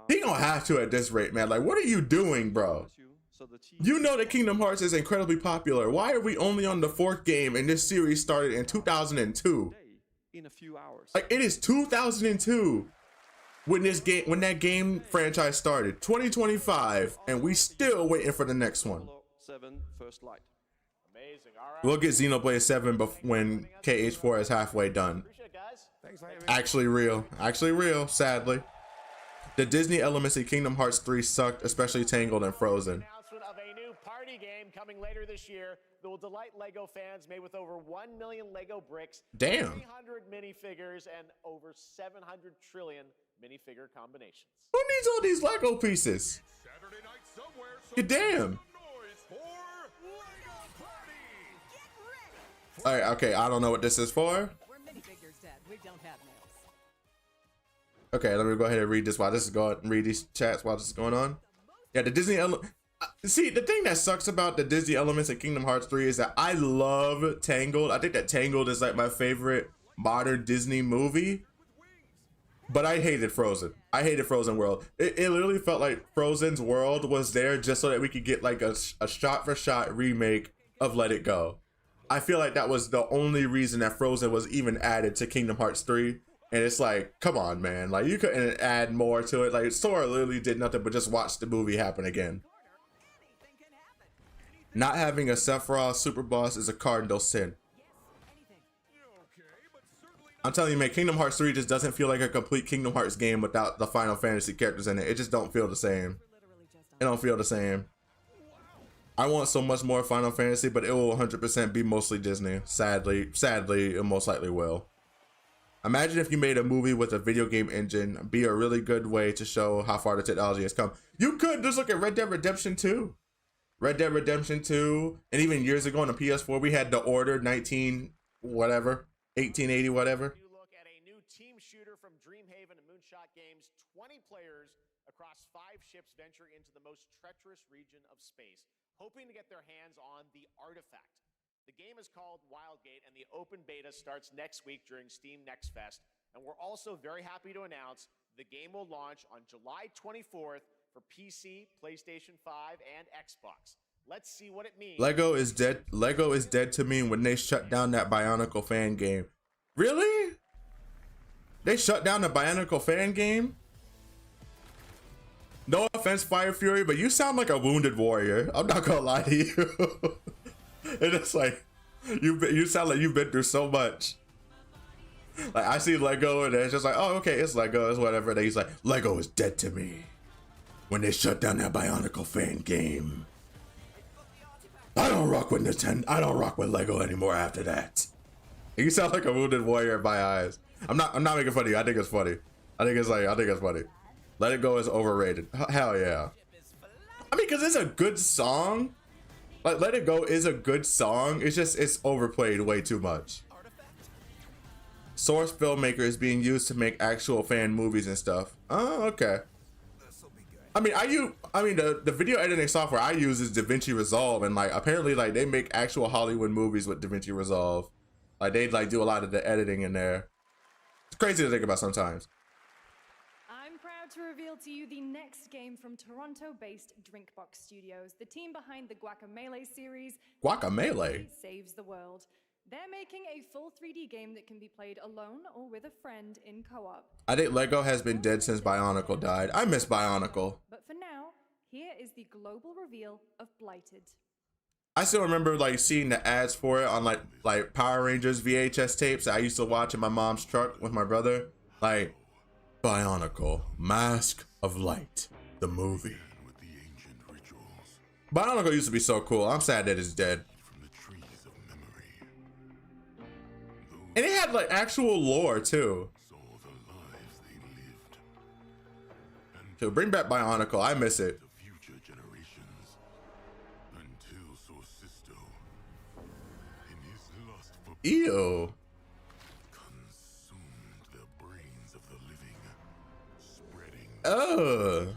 He gonna have to at this rate, man. Like, what are you doing, bro? You know that Kingdom Hearts is incredibly popular. Why are we only on the 4th game and this series started in 2002? In a few hours. Like, it is 2002 when that game franchise started. 2025, and we still waiting for the next one. First Light. Amazing. All right. We'll get Xenoblade 7 when KH4 is halfway done. Actually real, sadly. The Disney elements in Kingdom Hearts 3 sucked, especially Tangled and Frozen. Announcement of a new party game coming later this year that will delight LEGO fans, made with over 1 million LEGO bricks, Damn. 300 minifigures, and over 700 trillion minifigure combinations. Who needs all these LEGO pieces? You damn. All right, okay, I don't know what this is for. We're minifigures, Dad. We don't have nails. Okay, let me go ahead and read this while this is going. Read these chats while this is going on. Yeah, the Disney See, the thing that sucks about the Disney elements in Kingdom Hearts 3 is that I love Tangled. I think that Tangled is like my favorite modern Disney movie. But I hated Frozen. I hated Frozen World. It literally felt like Frozen's world was there just so that we could get like a shot-for-shot remake of Let It Go. I feel like that was the only reason that Frozen was even added to Kingdom Hearts 3. And it's like, come on, man. Like, you couldn't add more to it. Like, Sora literally did nothing but just watch the movie happen again. Not having a Sephiroth super boss is a cardinal sin. I'm telling you, man, Kingdom Hearts 3 just doesn't feel like a complete Kingdom Hearts game without the Final Fantasy characters in it. It just don't feel the same. It don't feel the same. I want so much more Final Fantasy, but it will 100% be mostly Disney. Sadly, it most likely will. Imagine if you made a movie with a video game engine, be a really good way to show how far the technology has come. You could just look at Red Dead Redemption 2. Red Dead Redemption 2, and even years ago on the PS4, we had The Order 1880 whatever. You look at a new team shooter from Dreamhaven and Moonshot Games. 20 players across 5 ships venture into the most treacherous region of space, hoping to get their hands on the artifact. The game is called Wildgate, and the open beta starts next week during Steam Next Fest. And we're also very happy to announce the game will launch on July 24th for PC, PlayStation 5, and Xbox. Let's see what it means. Lego is dead. Lego is dead to me when they shut down that Bionicle fan game. Really? They shut down the Bionicle fan game? No offense, Fire Fury, but you sound like a wounded warrior. I'm not gonna lie to you. It's like you sound like you've been through so much. Like, I see Lego and it's just like, oh, okay, it's Lego, it's whatever. And he's like, Lego is dead to me when they shut down that Bionicle fan game. I don't rock with Nintendo. I don't rock with Lego anymore after that. You sound like a wounded warrior in my eyes. I'm not making fun of you. I think it's funny. I think it's funny. Let It Go is overrated. Hell yeah. I mean, cause it's a good song. Like, Let It Go is a good song. It's just, it's overplayed way too much. Source filmmaker is being used to make actual fan movies and stuff. Oh, okay. I mean, the video editing software I use is DaVinci Resolve, and like apparently like they make actual Hollywood movies with DaVinci Resolve. Like they like do a lot of the editing in there. It's crazy to think about sometimes. I'm proud to reveal to you the next game from Toronto-based Drinkbox Studios, the team behind the Guacamelee series. Guacamelee Saves the world. They're making a full 3D game that can be played alone or with a friend in co-op. I think Lego has been dead since Bionicle died. I miss Bionicle. But for now, here is the global reveal of Blighted. I still remember like seeing the ads for it on like Power Rangers VHS tapes that I used to watch in my mom's truck with my brother. Like Bionicle, Mask of Light, the movie. Bionicle used to be so cool. I'm sad that it's dead. And it had like actual lore too. So bring back Bionicle. I miss it. Ew. Oh.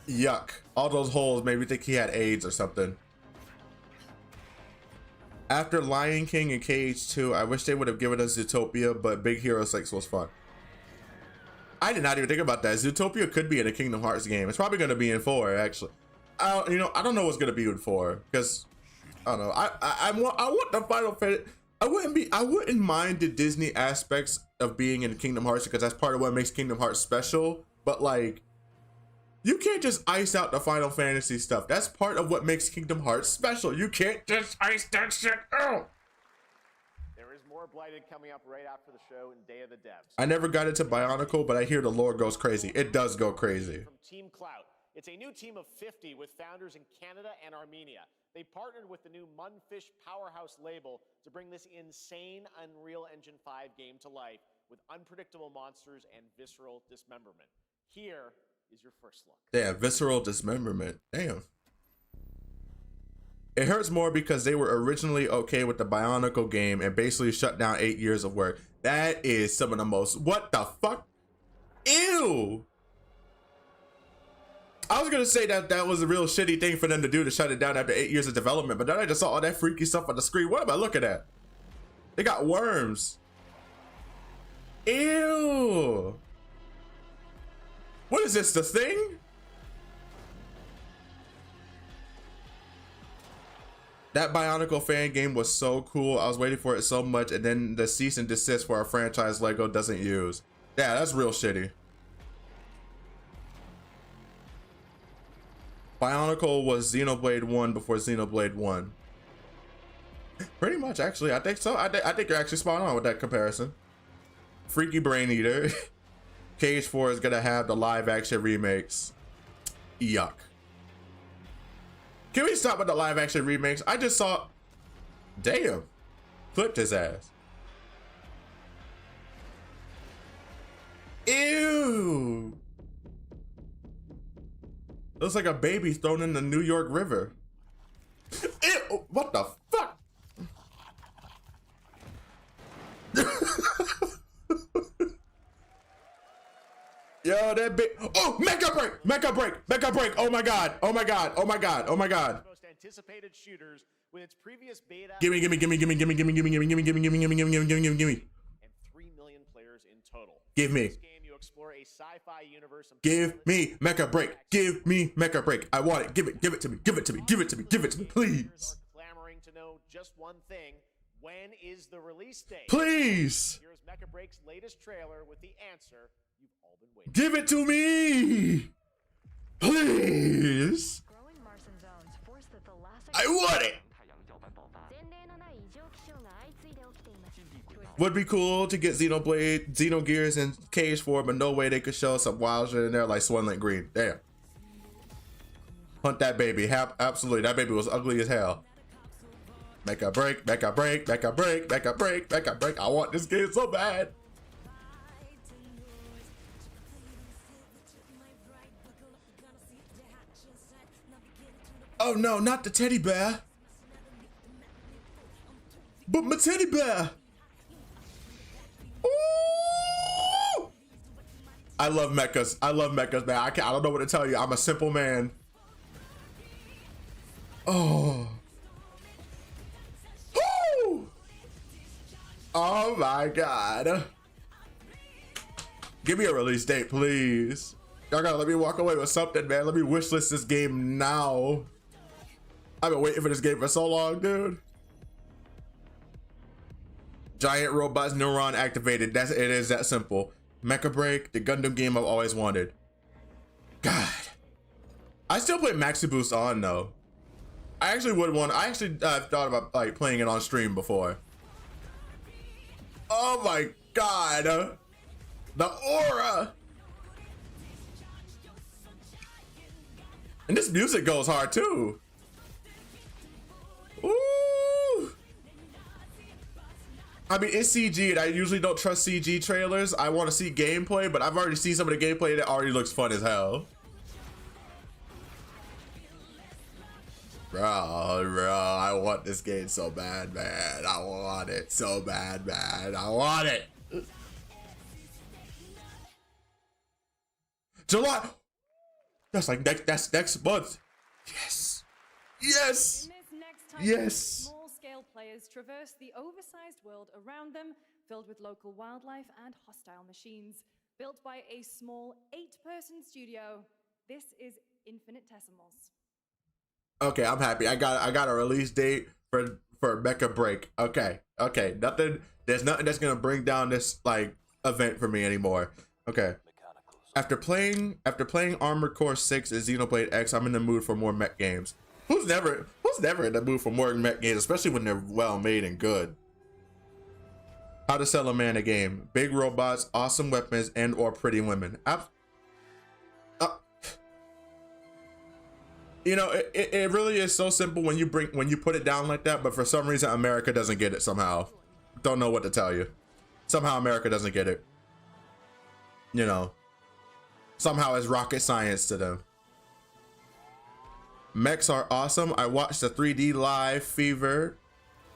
Yuck. All those holes made me think he had AIDS or something. After Lion King and KH2, I wish they would have given us Zootopia, but Big Hero 6 was fun. I did not even think about that. Zootopia could be in a Kingdom Hearts game. It's probably going to be in 4, actually. I don't know what's going to be in 4, because I don't know. I want the Final Fantasy. I wouldn't mind the Disney aspects of being in Kingdom Hearts because that's part of what makes Kingdom Hearts special. But like, you can't just ice out the Final Fantasy stuff. That's part of what makes Kingdom Hearts special. You can't just ice that shit out. There is more Blighted coming up right after the show in Day of the Devs. I never got into Bionicle, but I hear the lore goes crazy. It does go crazy. From Team Clout. It's a new team of 50 with founders in Canada and Armenia. They partnered with the new Munfish Powerhouse label to bring this insane Unreal Engine 5 game to life with unpredictable monsters and visceral dismemberment. Here is your first look. Damn, visceral dismemberment. Damn. It hurts more because they were originally okay with the Bionicle game and basically shut down 8 years of work. That is some of the most, what the fuck? Ew. I was gonna say that that was a real shitty thing for them to do, to shut it down after 8 years of development, but then I just saw all that freaky stuff on the screen. What am I looking at? They got worms. Ew. What is this, the Thing? That Bionicle fan game was so cool. I was waiting for it so much, and then the cease and desist for a franchise Lego doesn't use. Yeah, that's real shitty. Bionicle was Xenoblade 1 before Xenoblade 1. Pretty much, actually. I think so. I think you're actually spot on with that comparison. Freaky Brain Eater. Cage 4 is gonna have the live action remakes. Yuck. Can we stop with the live action remakes? I just saw, damn, flipped his ass. Ew. Looks like a baby thrown in the New York River. Ew, what the fuck? Yo, that big. Oh, Mecha Break! Mecha Break! Mecha Break! Oh my god! Oh my god! Oh my god! Oh my god! Most anticipated shooters with its previous beta. Gimme, gimme, gimme, gimme, gimme, gimme, gimme, gimme, gimme, gimme, gimme, gimme, gimme, gimme, gimme, gimme. And 3 million players in total. Give me. In this game, you explore a sci-fi universe. Give me Mecha Break. Give me Mecha Break. I want it. Give it. Give it to me. Give it to me. Give it to me. Give it to me, please. Clamoring to know just one thing: when is the release date? Please. Here's Mecha Break's latest trailer with the answer you've all been waiting. Give it to me, please. I want it. Would be cool to get Xenoblade, Xenogears, and Cage 4, but no way they could show some wild shit in there like Swirling Green. Damn. Hunt that baby. Absolutely. That baby was ugly as hell. Mecha Break, Mecha Break, Mecha Break, Mecha Break, Mecha Break. I want this game so bad. Oh no, not the teddy bear. But my teddy bear. Ooh! I love mechas. I love mechas, man. I don't know what to tell you. I'm a simple man. Oh. Woo! Oh my god. Give me a release date, please. Y'all gotta let me walk away with something, man. Let me wishlist this game now. I've been waiting for this game for so long, dude. Giant robots, neuron activated. It is that simple. Mecha Break, the Gundam game I've always wanted. God. I still play Maxi Boost on though. I actually thought about like playing it on stream before. Oh my god. The aura. And this music goes hard too. Ooh. I mean, it's CG, and I usually don't trust CG trailers. I want to see gameplay, but I've already seen some of the gameplay that already looks fun as hell. Bro, I want this game so bad, man. I want it so bad, man. I want it. July. That's like that's next month. Yes. Yes. Yes. Small-scale players traverse the oversized world around them, filled with local wildlife and hostile machines. Built by a small 8-person studio, this is Infinitesimals. Okay, I'm happy. I got a release date for Mecha Break. Okay. There's nothing that's gonna bring down this like event for me anymore. Okay. After playing Armored Core 6 and Xenoblade X, I'm in the mood for more mech games. Who's never in the mood for more mech games, especially when they're well made and good? How to sell a man a game: big robots, awesome weapons, and or pretty women. You know, it really is so simple when you put it down like that, but for some reason America doesn't get it somehow. Don't know what to tell you. Somehow America doesn't get it. You know, somehow it's rocket science to them. Mechs are awesome. I watched the 3D Live Fever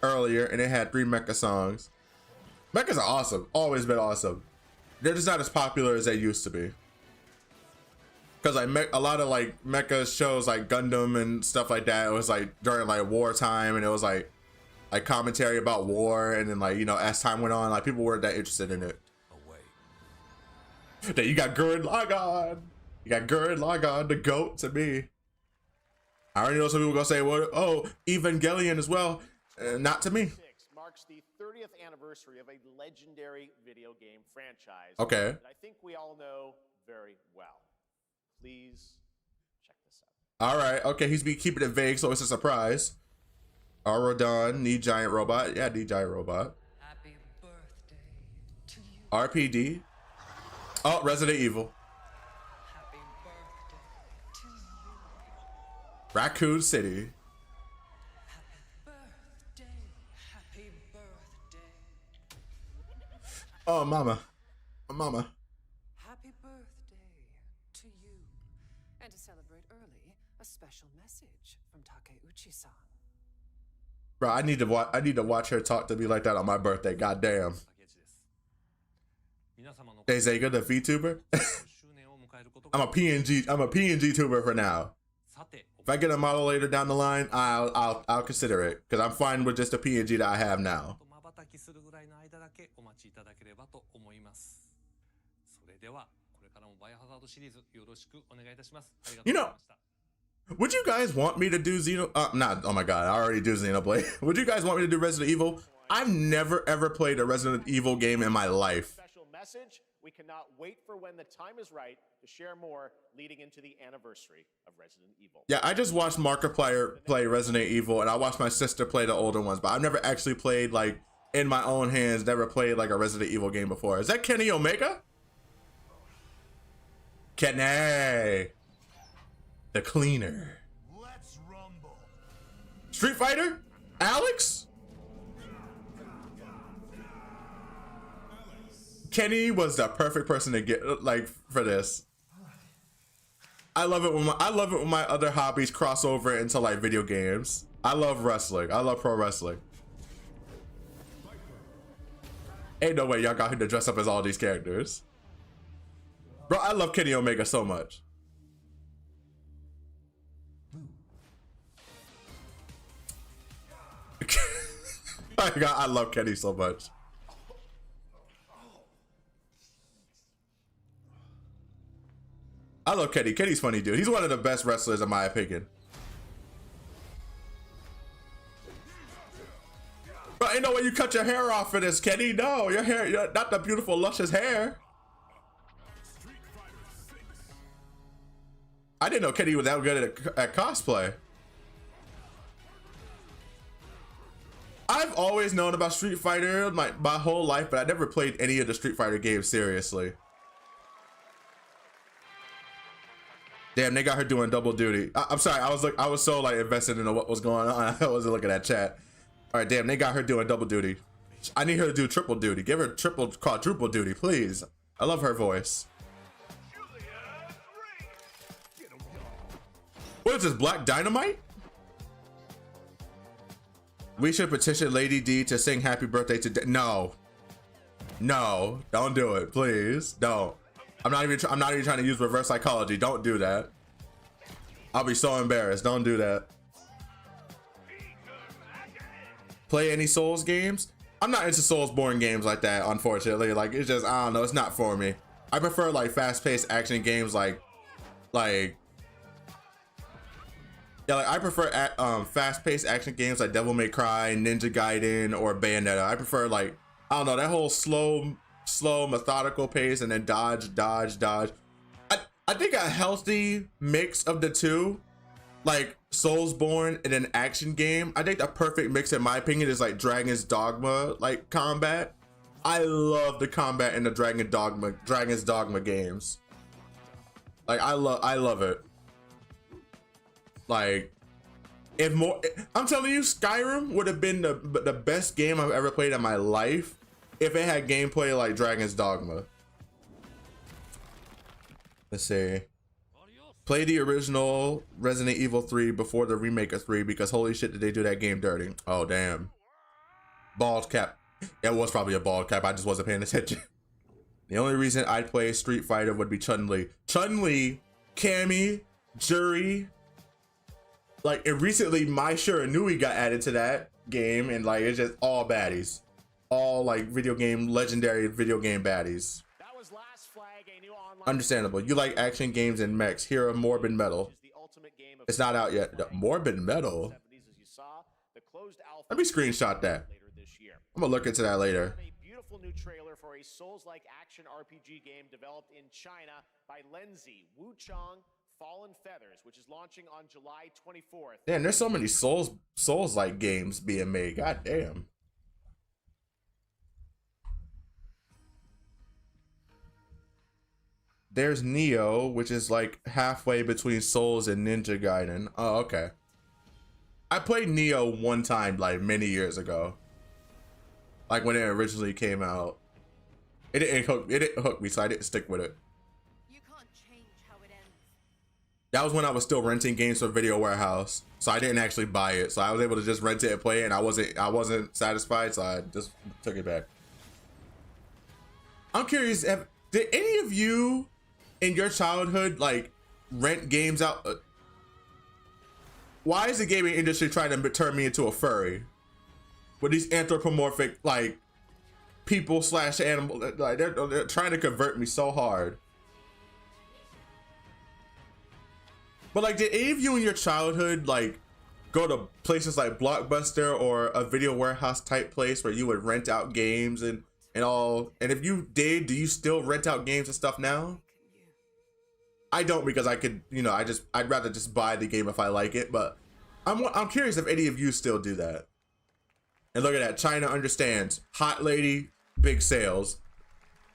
earlier, and it had 3 mecha songs. Mechas are awesome. Always been awesome. They're just not as popular as they used to be. Because like a lot of like mecha shows like Gundam and stuff like that, it was like during like wartime, and it was like commentary about war, and then like, you know, as time went on, like people weren't that interested in it. That you got Gurren Lagann. You got Gurren Lagann, the GOAT to me. I already know some people gonna say, well, oh, Evangelion as well. Not to me. Marks the 30th anniversary of a legendary video game franchise. Okay. That I think we all know very well. Please check this out. All right. Okay, he's been keeping it vague, so it's a surprise. Aurodon, need giant robot. Yeah, need giant robot. Happy birthday to you. RPD. Oh, Resident Evil. Happy birthday to you. Raccoon City. Happy birthday. Oh, mama. Oh, mama. Happy birthday to you. And to celebrate early, a special message from Takeuchi-san. Bro, I need to watch her talk to me like that on my birthday. Goddamn. Hey, Zega, the VTuber. I'm a PNG tuber for now. If I get a model later down the line, I'll consider it, because I'm fine with just the PNG that I have now. You know, would you guys want me to do oh my god, I already do Xenoblade. Would you guys want me to do Resident Evil? I've never ever played a Resident Evil game in my life. Special message. We cannot wait for when the time is right to share more leading into the anniversary of Resident Evil. Yeah, I just watched Markiplier play Resident Evil, and I watched my sister play the older ones, but I've never actually played, like, in my own hands, never played like a Resident Evil game before. Is that Kenny Omega? Kenny, the cleaner. Let's rumble. Street Fighter? Alex? Kenny was the perfect person to get, like, for this. I love it when my other hobbies cross over into like video games. I love wrestling. I love pro wrestling. Ain't no way y'all got him to dress up as all these characters. Bro, I love Kenny Omega so much. I love Kenny so much. I love Kenny. Kenny's funny, dude. He's one of the best wrestlers in my opinion. But ain't no way you cut your hair off for this, Kenny. No, your hair, not the beautiful, luscious hair. I didn't know Kenny was that good at cosplay. I've always known about Street Fighter my whole life, but I never played any of the Street Fighter games seriously. Damn, they got her doing double duty. I'm sorry, I was so like invested in what was going on. I wasn't looking at chat. All right, damn, they got her doing double duty. I need her to do triple duty. Give her triple, quadruple duty, please. I love her voice. What is this, Black Dynamite? We should petition Lady D to sing Happy Birthday to No. No, don't do it, please. Don't. I'm not even trying to use reverse psychology. Don't do that. I'll be so embarrassed. Don't do that. Play any Souls games? I'm not into Soulsborne games like that, unfortunately. Like, it's just, I don't know, it's not for me. I prefer like fast-paced action games like I prefer fast-paced action games like Devil May Cry, Ninja Gaiden, or Bayonetta. I prefer like, I don't know, that whole slow methodical pace and then dodge. I think a healthy mix of the two, like Soulsborne and an action game, I think the perfect mix in my opinion is like Dragon's Dogma like combat. I love the combat in the Dragon's Dogma games. Like I love it. Like, if more, I'm telling you, Skyrim would have been the best game I've ever played in my life if it had gameplay like Dragon's Dogma. Let's see. Play the original Resident Evil 3 before the remake of 3 because holy shit did they do that game dirty. Oh damn. Bald cap. It was probably a bald cap. I just wasn't paying attention. The only reason I'd play Street Fighter would be Chun-Li. Chun-Li, Cammy, Jury. Like, and recently My Shiranui got added to that game, and like it's just all baddies. All like legendary video game baddies. That was Last Flag, a new online Understandable. You like action games and mechs. Here are Morbid Metal. It's not out yet. Morbid Metal. Let me screenshot that. I'm gonna look into that later. A beautiful new trailer for a Souls-like action RPG game developed in China by Lenzi, Wuchang Fallen Feathers, which is launching on July 24th. Damn, there's so many Souls-like games being made. God damn. There's Neo, which is like halfway between Souls and Ninja Gaiden. Oh, okay. I played Neo one time, like many years ago. Like when it originally came out. It didn't hook me, so I didn't stick with it. You can't change how it ends. That was when I was still renting games from Video Warehouse, so I didn't actually buy it. So I was able to just rent it and play it, and I wasn't satisfied, so I just took it back. I'm curious, did any of you in your childhood like rent games out? Why is the gaming industry trying to turn me into a furry? With these anthropomorphic like people / animal, like they're trying to convert me so hard. But like, did any of you in your childhood like go to places like Blockbuster or a Video Warehouse type place where you would rent out games and all? And if you did, do you still rent out games and stuff now? I don't, because I could, you know, I'd rather just buy the game if I like it. But I'm curious if any of you still do that. And look at that, China understands. Hot lady, big sales.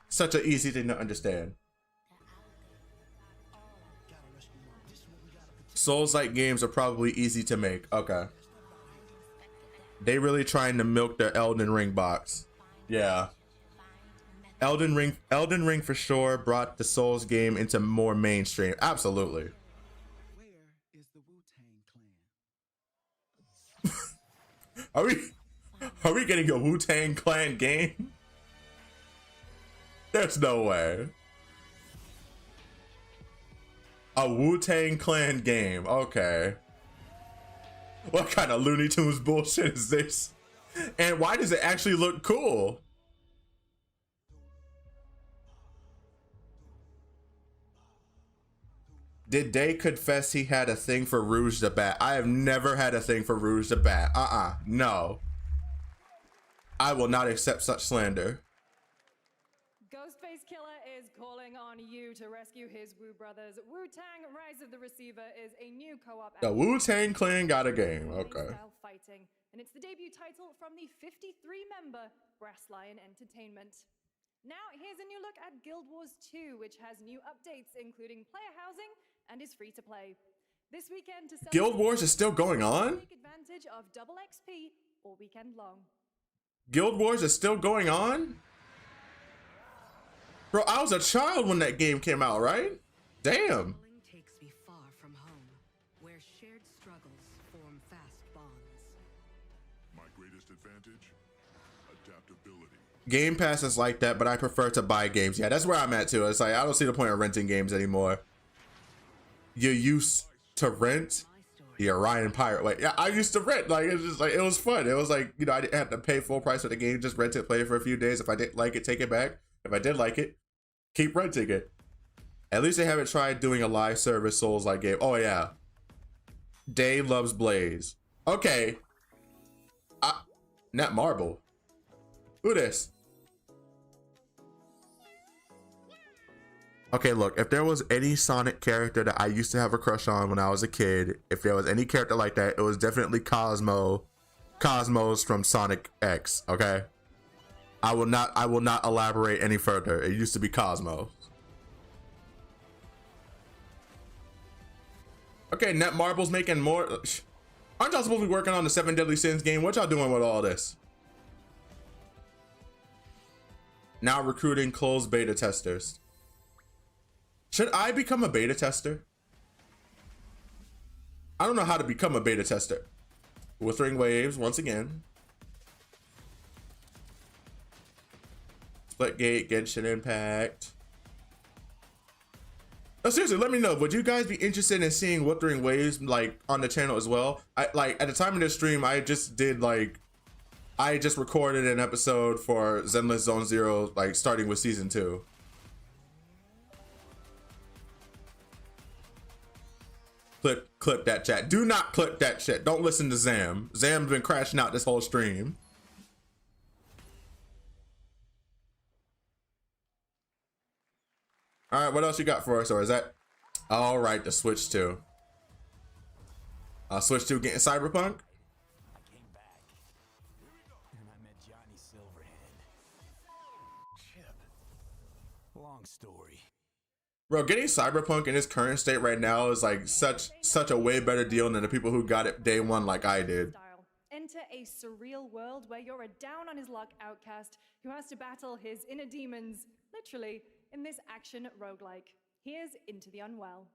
Such an easy thing to understand. Souls-like games are probably easy to make. Okay. They really trying to milk their Elden Ring box. Yeah. Elden Ring for sure brought the Souls game into more mainstream. Absolutely. Are we getting a Wu-Tang Clan game? There's no way. A Wu-Tang Clan game. Okay. What kind of Looney Tunes bullshit is this? And why does it actually look cool? Did Day confess he had a thing for Rouge the Bat? I have never had a thing for Rouge the Bat. No. I will not accept such slander. Ghostface Killer is calling on you to rescue his Wu brothers. Wu-Tang Rise of the Receiver is a new co-op. The Wu-Tang Clan got a game. Okay. Fighting, and it's the debut title from the 53-member Brass Lion Entertainment. Now, here's a new look at Guild Wars 2, which has new updates, including player housing, and is free to play. This weekend to Guild Wars is still going on? Take advantage of double XP all weekend long. Guild Wars is still going on? Bro, I was a child when that game came out, right? Damn. Takes me far from home, where shared struggles form fast bonds. My greatest advantage? Adaptability. Game Pass is like that, but I prefer to buy games. Yeah, that's where I'm at too. It's like, I don't see the point of renting games anymore. You used to rent the Orion Pirate. Like, yeah, I used to rent. Like, it was just like, it was fun. It was like, you know, I didn't have to pay full price for the game. Just rent it, play it for a few days. If I didn't like it, take it back. If I did like it, keep renting it. At least they haven't tried doing a live service Souls-like game. Oh yeah. Dave loves Blaze. Okay. Not Marble. Who this? Okay, look, if there was any Sonic character that I used to have a crush on when I was a kid, if there was any character like that, it was definitely Cosmos from Sonic X, okay? I will not elaborate any further. It used to be Cosmos. Okay, Netmarble's making more. Aren't y'all supposed to be working on the 7 Deadly Sins game? What y'all doing with all this? Now recruiting closed beta testers. Should I become a beta tester? I don't know how to become a beta tester. Withering Waves once again. Splitgate, Genshin Impact. No, seriously, let me know. Would you guys be interested in seeing Withering Waves like on the channel as well? I like at the time of this stream, I just recorded an episode for Zenless Zone Zero, like starting with season 2. Clip that chat. Do not clip that shit. Don't listen to Zam. Zam's been crashing out this whole stream. All right, what else you got for us, or is that all right? The Switch 2. Switch 2 getting Cyberpunk. Long story. Bro, getting Cyberpunk in its current state right now is like such a way better deal than the people who got it day one like I did. Enter a surreal world where you're a down on his luck outcast who has to battle his inner demons, literally, in this action roguelike. Here's Into the Unwell.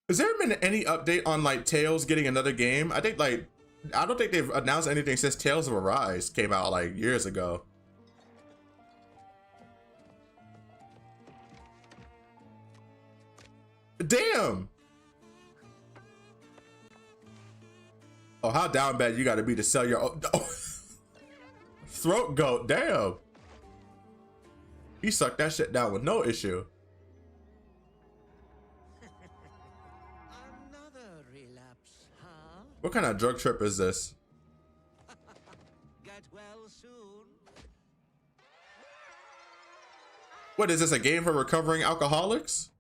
Has there been any update on like Tales getting another game? I don't think they've announced anything since Tales of Arise came out like years ago. Damn. Oh, how down bad you gotta be to sell your throat goat. Damn. He sucked that shit down with no issue. Another relapse, huh? What kind of drug trip is this? Get well soon. What is this, a game for recovering alcoholics?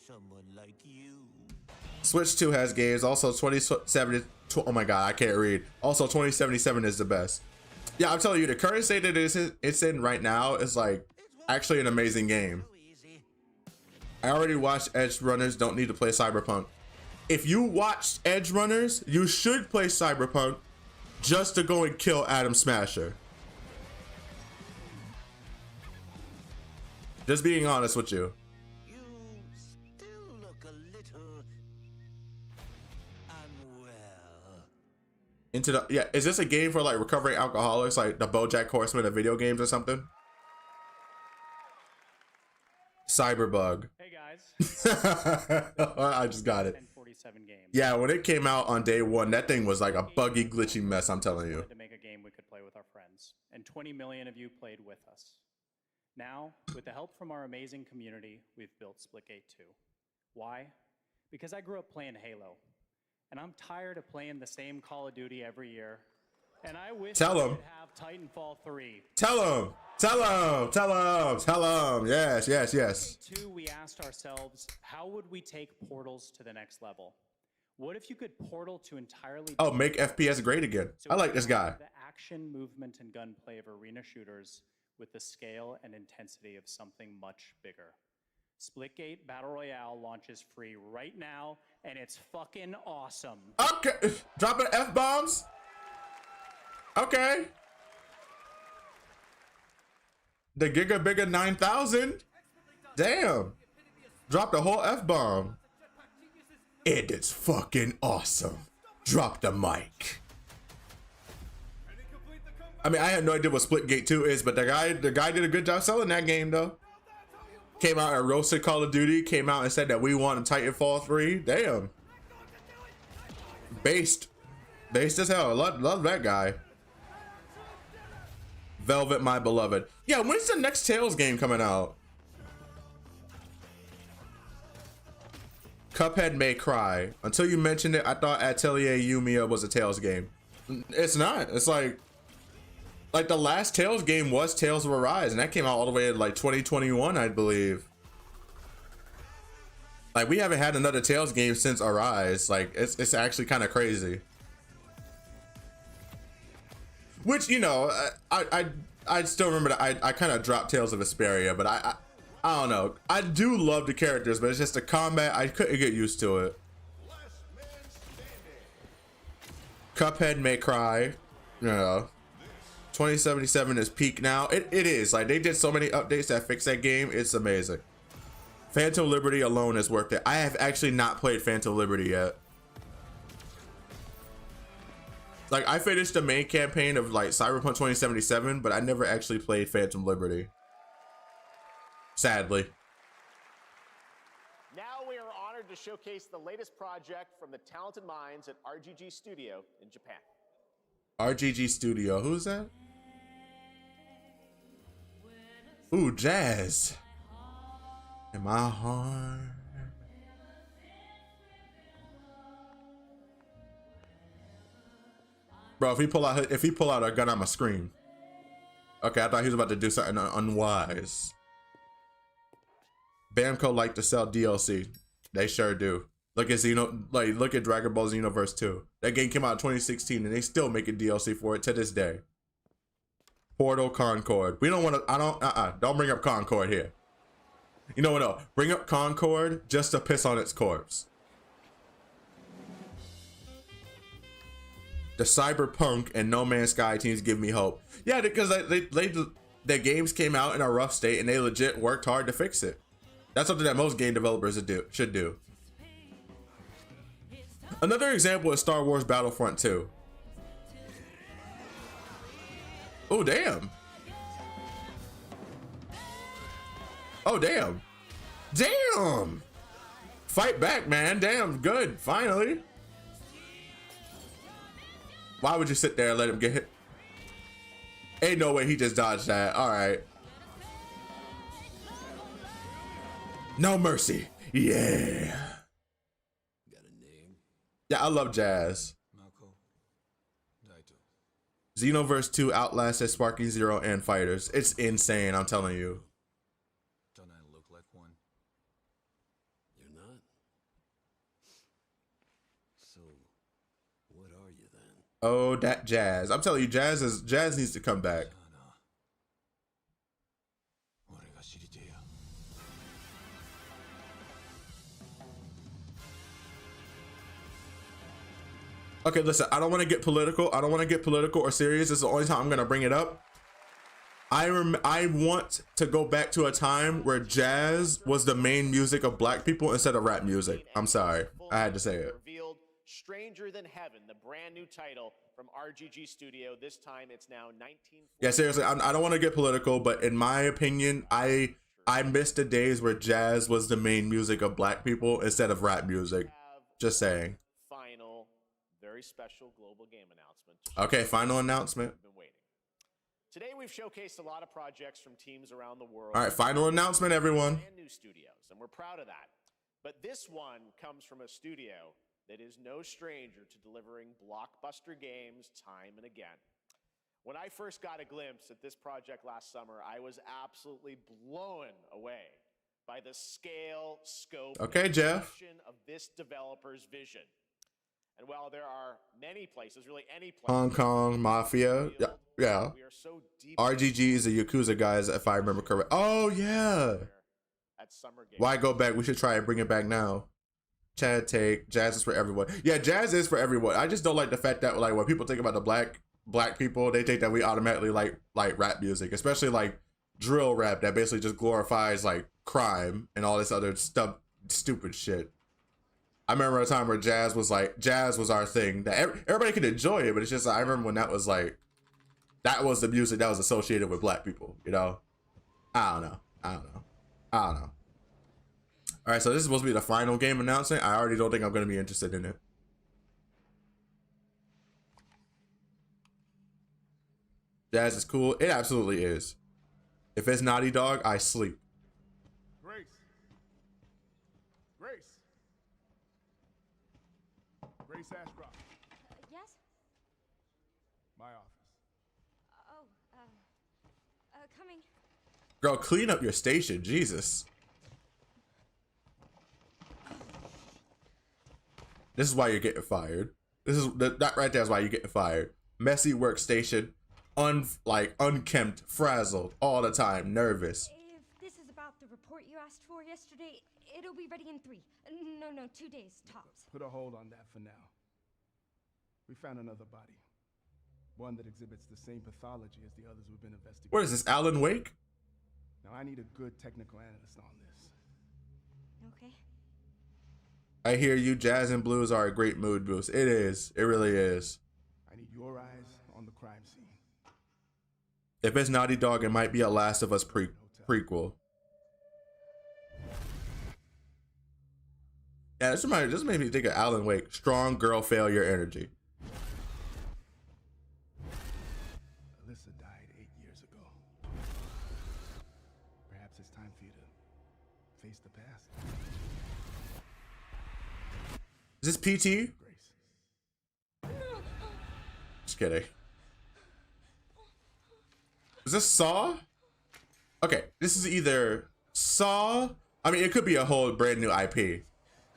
Someone like you. Switch 2 has games. Also 2070. Oh my god, I can't read. Also 2077 is the best. Yeah, I'm telling you, the current state that it's in right now is like actually an amazing game. I already watched Edge Runners. Don't need to play Cyberpunk. If you watched Edge Runners, you should play Cyberpunk just to go and kill Adam Smasher. Just being honest with you. Into the, yeah, is this a game for like recovering alcoholics, like the BoJack Horseman of video games or something? Cyberbug. Hey guys. I just got it. 1047 games. Yeah, when it came out on day one, that thing was like a buggy, glitchy mess, I'm telling you. To make a game we could play with our friends, and 20 million of you played with us. Now, with the help from our amazing community, we've built Splitgate 2. Why? Because I grew up playing Halo. And I'm tired of playing the same Call of Duty every year. And I wish Tell we him. could have Titanfall 3. Tell him. Tell him. Tell him. Tell him. Yes, yes, yes. Two, we asked ourselves, how would we take Portals to the next level? What if you could portal to entirely... Oh, make FPS great again. I like this guy. The action, movement, and gunplay of arena shooters with the scale and intensity of something much bigger. Splitgate Battle Royale launches free right now, and it's fucking awesome. Okay, dropping F-bombs. Okay. The Giga Bigga 9000. Damn. Dropped a whole F-bomb. It is fucking awesome. Drop the mic. I mean, I had no idea what Splitgate 2 is, but the guy did a good job selling that game though. Came out and roasted Call of Duty, came out and said that we want a Titanfall 3. Damn. Based as hell. Love that guy. Velvet, my beloved. Yeah, when's the next Tales game coming out? Cuphead May Cry. Until you mentioned it, I thought Atelier Yumiya was a Tales game. It's not. It's like the last Tales game was Tales of Arise, and that came out all the way in like 2021, I believe. Like, we haven't had another Tales game since Arise. Like, it's actually kind of crazy. Which, you know, I still remember that I kind of dropped Tales of Vesperia, but I don't know. I do love the characters, but it's just the combat, I couldn't get used to it. Cuphead May Cry, you know. 2077 is peak now. It is. Like, they did so many updates that fix that game. It's amazing. Phantom Liberty alone is worth it. I have actually not played Phantom Liberty yet. Like, I finished the main campaign of like Cyberpunk 2077, but I never actually played Phantom Liberty. Sadly. Now we are honored to showcase the latest project from the talented minds at RGG Studio in Japan. RGG Studio, who's that? Ooh, Jazz. In my heart. Bro, if he pull out a gun, I'ma scream. Okay, I thought he was about to do something unwise. Bamco like to sell DLC. They sure do. Look at look at Dragon Ball Xenoverse 2. That game came out in 2016 and they still making DLC for it to this day. Portal Concord. We don't want to, don't bring up Concord here. You know what though? Bring up Concord just to piss on its corpse. The Cyberpunk and No Man's Sky teams give me hope. Yeah, because their games came out in a rough state and they legit worked hard to fix it. That's something that most game developers should do. Another example is Star Wars Battlefront 2. Oh, damn. Oh, damn. Damn. Fight back, man. Damn, good. Finally. Why would you sit there and let him get hit? Ain't no way he just dodged that. All right. No mercy. Yeah. Got a name? Yeah, I love Jazz. Xenoverse 2 outlasted Sparking Zero and Fighters. It's insane, I'm telling you. Don't I look like one? You're not? So, what are you then? Oh, that Jazz. I'm telling you, Jazz needs to come back. Okay, listen, I don't want to get political. I don't want to get political or serious. This is the only time I'm going to bring it up. I want to go back to a time where jazz was the main music of black people instead of rap music. I'm sorry. I had to say it. Revealed Stranger Than Heaven, the brand new title from RGG Studio. This time it's now 19. Yeah, seriously, I don't want to get political, but in my opinion, I miss the days where jazz was the main music of black people instead of rap music. Just saying. Final, very special global game announcement. Okay, final announcement. Today we've showcased a lot of projects from teams around the world. All right, final announcement, everyone. And new studios, and we're proud of that. But this one comes from a studio that is no stranger to delivering blockbuster games time and again. When I first got a glimpse at this project last summer, I was absolutely blown away by the scale, scope, okay, Jeff, of this developer's vision. And while there are many places, really any place, Hong Kong, Mafia, yeah. RGG is the Yakuza guys, if I remember correct. Oh, yeah. Why go back? We should try and bring it back now. Chad take, jazz is for everyone. Yeah, jazz is for everyone. I just don't like the fact that, like, when people think about the black people, they think that we automatically like rap music, especially like drill rap that basically just glorifies like crime and all this other stuff, stupid shit. I remember a time where jazz was our thing that everybody could enjoy it, but it's just, I remember when that was the music that was associated with black people, you know? I don't know. All right, so this is supposed to be the final game announcement. I already don't think I'm going to be interested in it. Jazz is cool. It absolutely is. If it's Naughty Dog, I sleep. Grace. Ashcroft. Yes? My office. Coming. Girl, clean up your station, Jesus. This is why you're getting fired. That right there is why you're getting fired. Messy workstation, unkempt, frazzled all the time, nervous. If this is about the report you asked for yesterday, it'll be ready in 3. No, 2 days tops. Put a hold on that for now. We found another body. One that exhibits the same pathology as the others we've been investigating. What is this, Alan Wake? Now I need a good technical analyst on this. Okay. I hear you. Jazz and blues are a great mood boost. It is. It really is. I need your eyes on the crime scene. If it's Naughty Dog, it might be a Last of Us prequel. Yeah, this made me think of Alan Wake. Strong girl failure energy. Alyssa died 8 years ago. Perhaps it's time for you to face the past. Is this PT? Just kidding. Is this Saw? Okay, this is either Saw. I mean, it could be a whole brand new IP,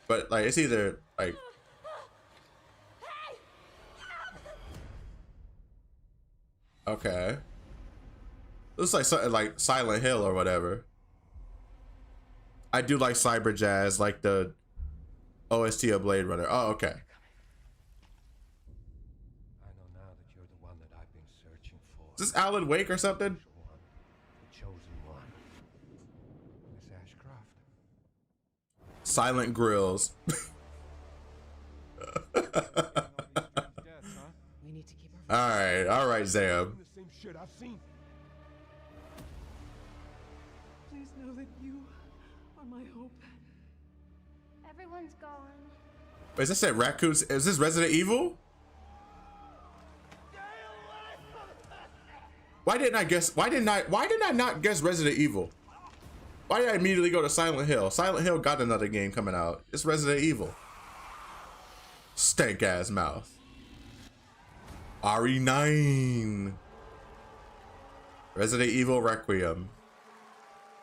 but like it's either like. Okay. Looks like something like Silent Hill or whatever. I do like cyber jazz, like the OST of Blade Runner. Oh, okay. Is this Alan Wake or something? The chosen one. Miss Ashcroft. Silent Grills. All right, Zam. The same shit I've seen. Please know that you are my hope. Everyone's gone. Is this at Raccoon's? Is this Resident Evil? Why didn't I not guess Resident Evil? Why did I immediately go to Silent Hill? Silent Hill got another game coming out. It's Resident Evil. Stank ass mouth. RE9. Resident Evil Requiem.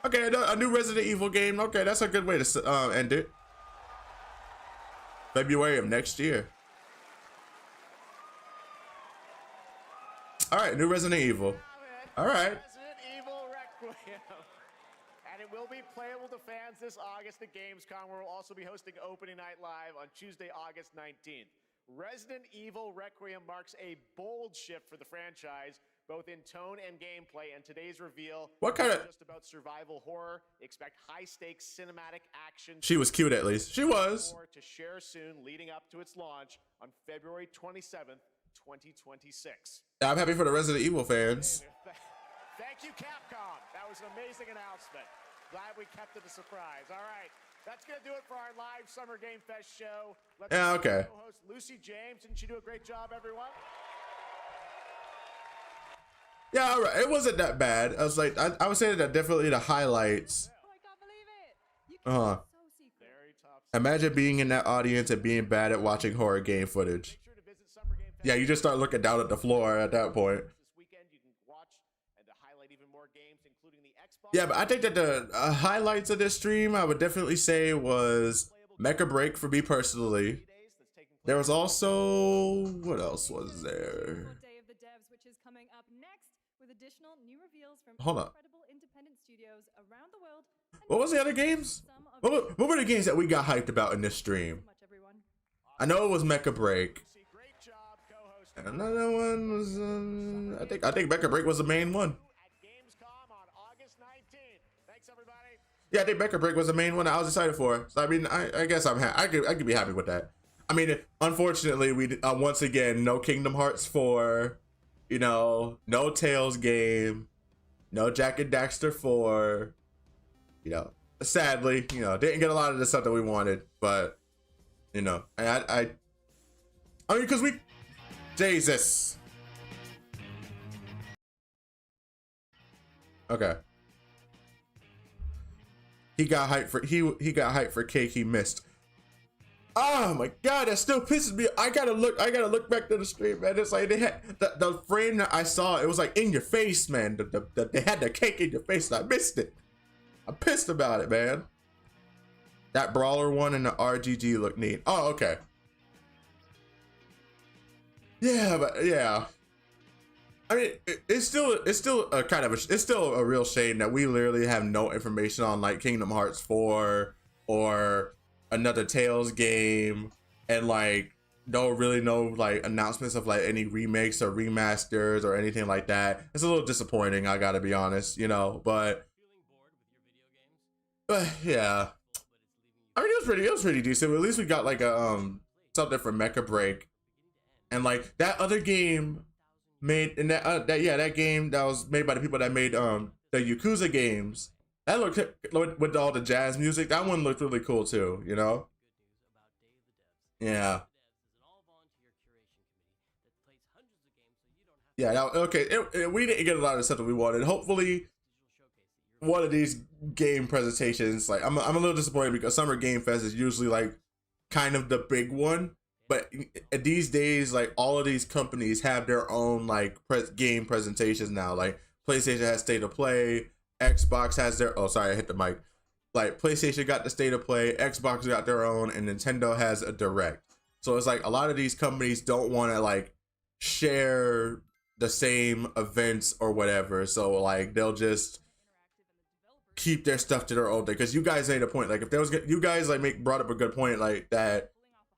Okay, a new Resident Evil game. Okay, that's a good way to end it. February of next year. All right, new Resident Evil. All right. Resident Evil Requiem. And it will be playable to fans this August at Gamescom, where we'll also be hosting Opening Night Live on Tuesday, August 19th. Resident Evil Requiem marks a bold shift for the franchise, both in tone and gameplay, and today's reveal What kind of just about survival horror. Expect high-stakes cinematic action. She was cute at least. She was. To share soon, leading up to its launch on February 27th, 2026. I'm happy for the Resident Evil fans. Thank you, Capcom. That was an amazing announcement. Glad we kept it a surprise. All right, that's going to do it for our live Summer Game Fest show. Let's okay. co-host Lucy James. Didn't she do a great job, everyone? Yeah, all right. It wasn't that bad. I was like, I would say that definitely the highlights. Imagine being in that audience and being bad at watching horror game footage. Yeah, you just start looking down at the floor at that point. Yeah, but I think that the highlights of this stream, I would definitely say, was Mecha Break for me personally. There was also, what else was there? Hold on. What was the other games? What were the games that we got hyped about in this stream? I know it was Mecha Break. Another one was, I think Mecha Break was the main one. Yeah, I think Mecha Break was the main one that I was excited for. So I mean, I guess I could be happy with that. I mean, unfortunately, we once again no Kingdom Hearts 4, you know, no Tales game, no Jack and Daxter 4. You know, sadly, you know, didn't get a lot of the stuff that we wanted, but you know, I mean, because we, Jesus. Okay. He got hyped for cake he missed. Oh my god, that still pisses me. I gotta look back to the stream, man. It's like they had the frame that I saw, it was like in your face, man. They had the cake in your face and I missed it. I'm pissed about it, man. That Brawler one and the RGG look neat. Oh, okay. Yeah, but yeah. I mean, it's still a kind of it's still a real shame that we literally have no information on like Kingdom Hearts 4 or another Tales game, and like don't really know like announcements of like any remakes or remasters or anything like that. It's a little disappointing, I gotta be honest, you know, but yeah. I mean, it was pretty decent. At least we got like a something for Mecha Break, and like that other game made and that game that was made by the people that made the Yakuza games. That looked with all the jazz music. That one looked really cool too. You know. Yeah. Yeah. Now, okay. We didn't get a lot of stuff that we wanted. Hopefully, one of these game presentations, like I'm a little disappointed because Summer Game Fest is usually like kind of the big one, but these days like all of these companies have their own like game presentations now. Like PlayStation has State of Play, Xbox has their I hit the mic. Like PlayStation got the State of Play, Xbox got their own, and Nintendo has a Direct. So it's like a lot of these companies don't want to like share the same events or whatever, so like they'll just keep their stuff to their own thing. Because you guys made a point, like if there was, you guys like brought up a good point, like that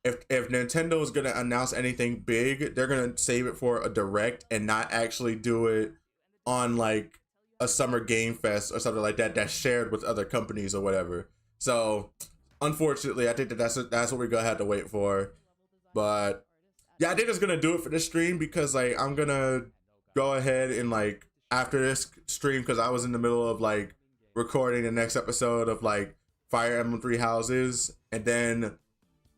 if Nintendo is gonna announce anything big, they're gonna save it for a Direct and not actually do it on like a Summer Game Fest or something like that that's shared with other companies or whatever. So unfortunately, I think that's what we're gonna have to wait for. But yeah, I think it's gonna do it for this stream, because like I'm gonna go ahead and like after this stream, because I was in the middle of like recording the next episode of like Fire Emblem Three Houses, and then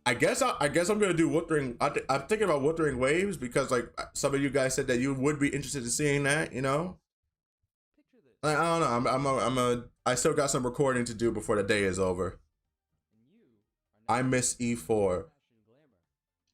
I guess I'm gonna do Wuthering. I'm thinking about Wuthering Waves, because like some of you guys said that you would be interested in seeing that, you know. Like, I don't know. I still got some recording to do before the day is over. I miss E4.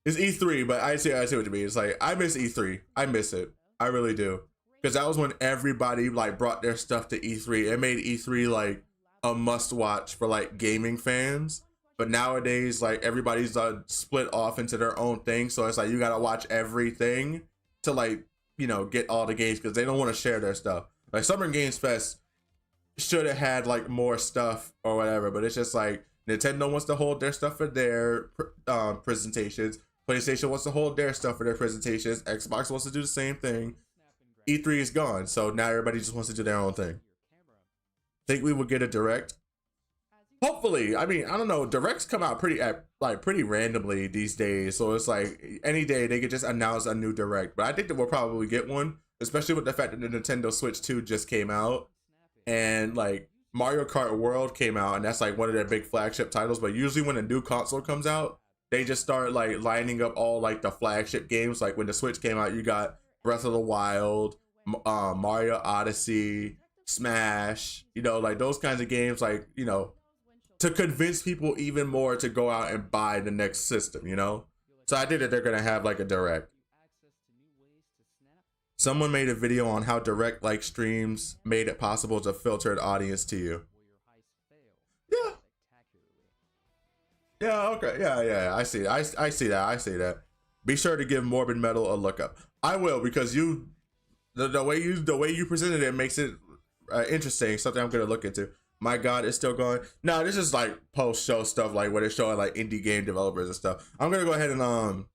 It's E3, but I see what you mean. It's like I miss E3. I miss it. I really do. Because that was when everybody like brought their stuff to E3. It made E3 like a must watch for like gaming fans. But nowadays, like everybody's split off into their own thing. So it's like you gotta watch everything to like, you know, get all the games, because they don't want to share their stuff. Like Summer Games Fest should have had like more stuff or whatever, but it's just like Nintendo wants to hold their stuff for their presentations. PlayStation wants to hold their stuff for their presentations. Xbox wants to do the same thing. E3 is gone, so now everybody just wants to do their own thing. Think we would get a Direct? Hopefully. I mean, I don't know. Directs come out pretty randomly these days, so it's like any day they could just announce a new Direct. But I think that we'll probably get one, especially with the fact that the Nintendo Switch 2 just came out, and like Mario Kart World came out, and that's like one of their big flagship titles. But usually when a new console comes out, they just start like lining up all like the flagship games. Like when the Switch came out, you got Breath of the Wild, Mario Odyssey, Smash, you know, like those kinds of games, like, you know, to convince people even more to go out and buy the next system, you know? So I think that they're gonna have like a Direct. Someone made a video on how Direct like streams made it possible to filter an audience to you. Yeah. Yeah, okay. Yeah. I see that. Be sure to give Morbid Metal a look up. I will, because the way you presented it makes it interesting. Something I'm gonna look into. My God, it's still going. No, this is like post show stuff, like where they're showing like indie game developers and stuff. I'm gonna go ahead and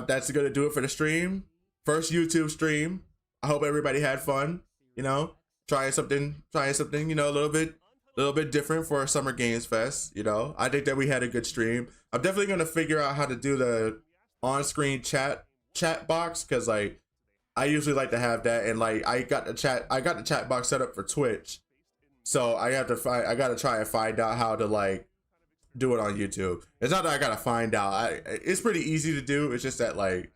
that's gonna do it for the stream. First YouTube stream. I hope everybody had fun. You know, trying something. You know, a little bit different for Summer Games Fest. You know, I think that we had a good stream. I'm definitely gonna figure out how to do the on-screen chat box, because like I usually like to have that, and like I got the chat box set up for Twitch, so I gotta try and find out how to like do it on YouTube. It's not that I gotta find out. It's pretty easy to do. It's just that like,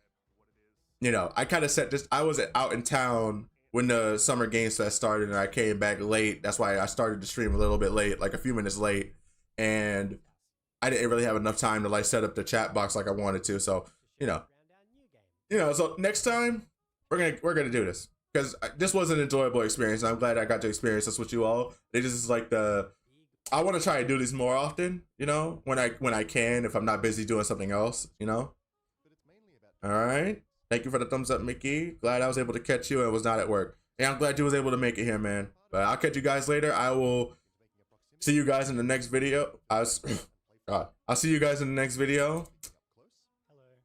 you know, I kind of set this. I was out in town when the Summer Games Fest started, and I came back late. That's why I started the stream a little bit late, like a few minutes late, and I didn't really have enough time to like set up the chat box like I wanted to. So you know, so next time we're gonna do this, because this was an enjoyable experience, and I'm glad I got to experience this with you all. This is like I want to try and do this more often, you know, when I can, if I'm not busy doing something else, you know. All right, thank you for the thumbs up, Mickey. Glad I was able to catch you and was not at work. And I'm glad you was able to make it here, man. But I'll catch you guys later. I will see you guys in the next video. I'll see you guys in the next video.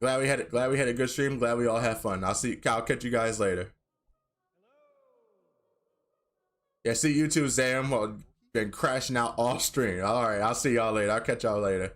Glad we had a good stream. Glad we all had fun. I'll catch you guys later. Yeah, see you too, Zam. Well, been crashing out all stream. All right, I'll see y'all later. I'll catch y'all later.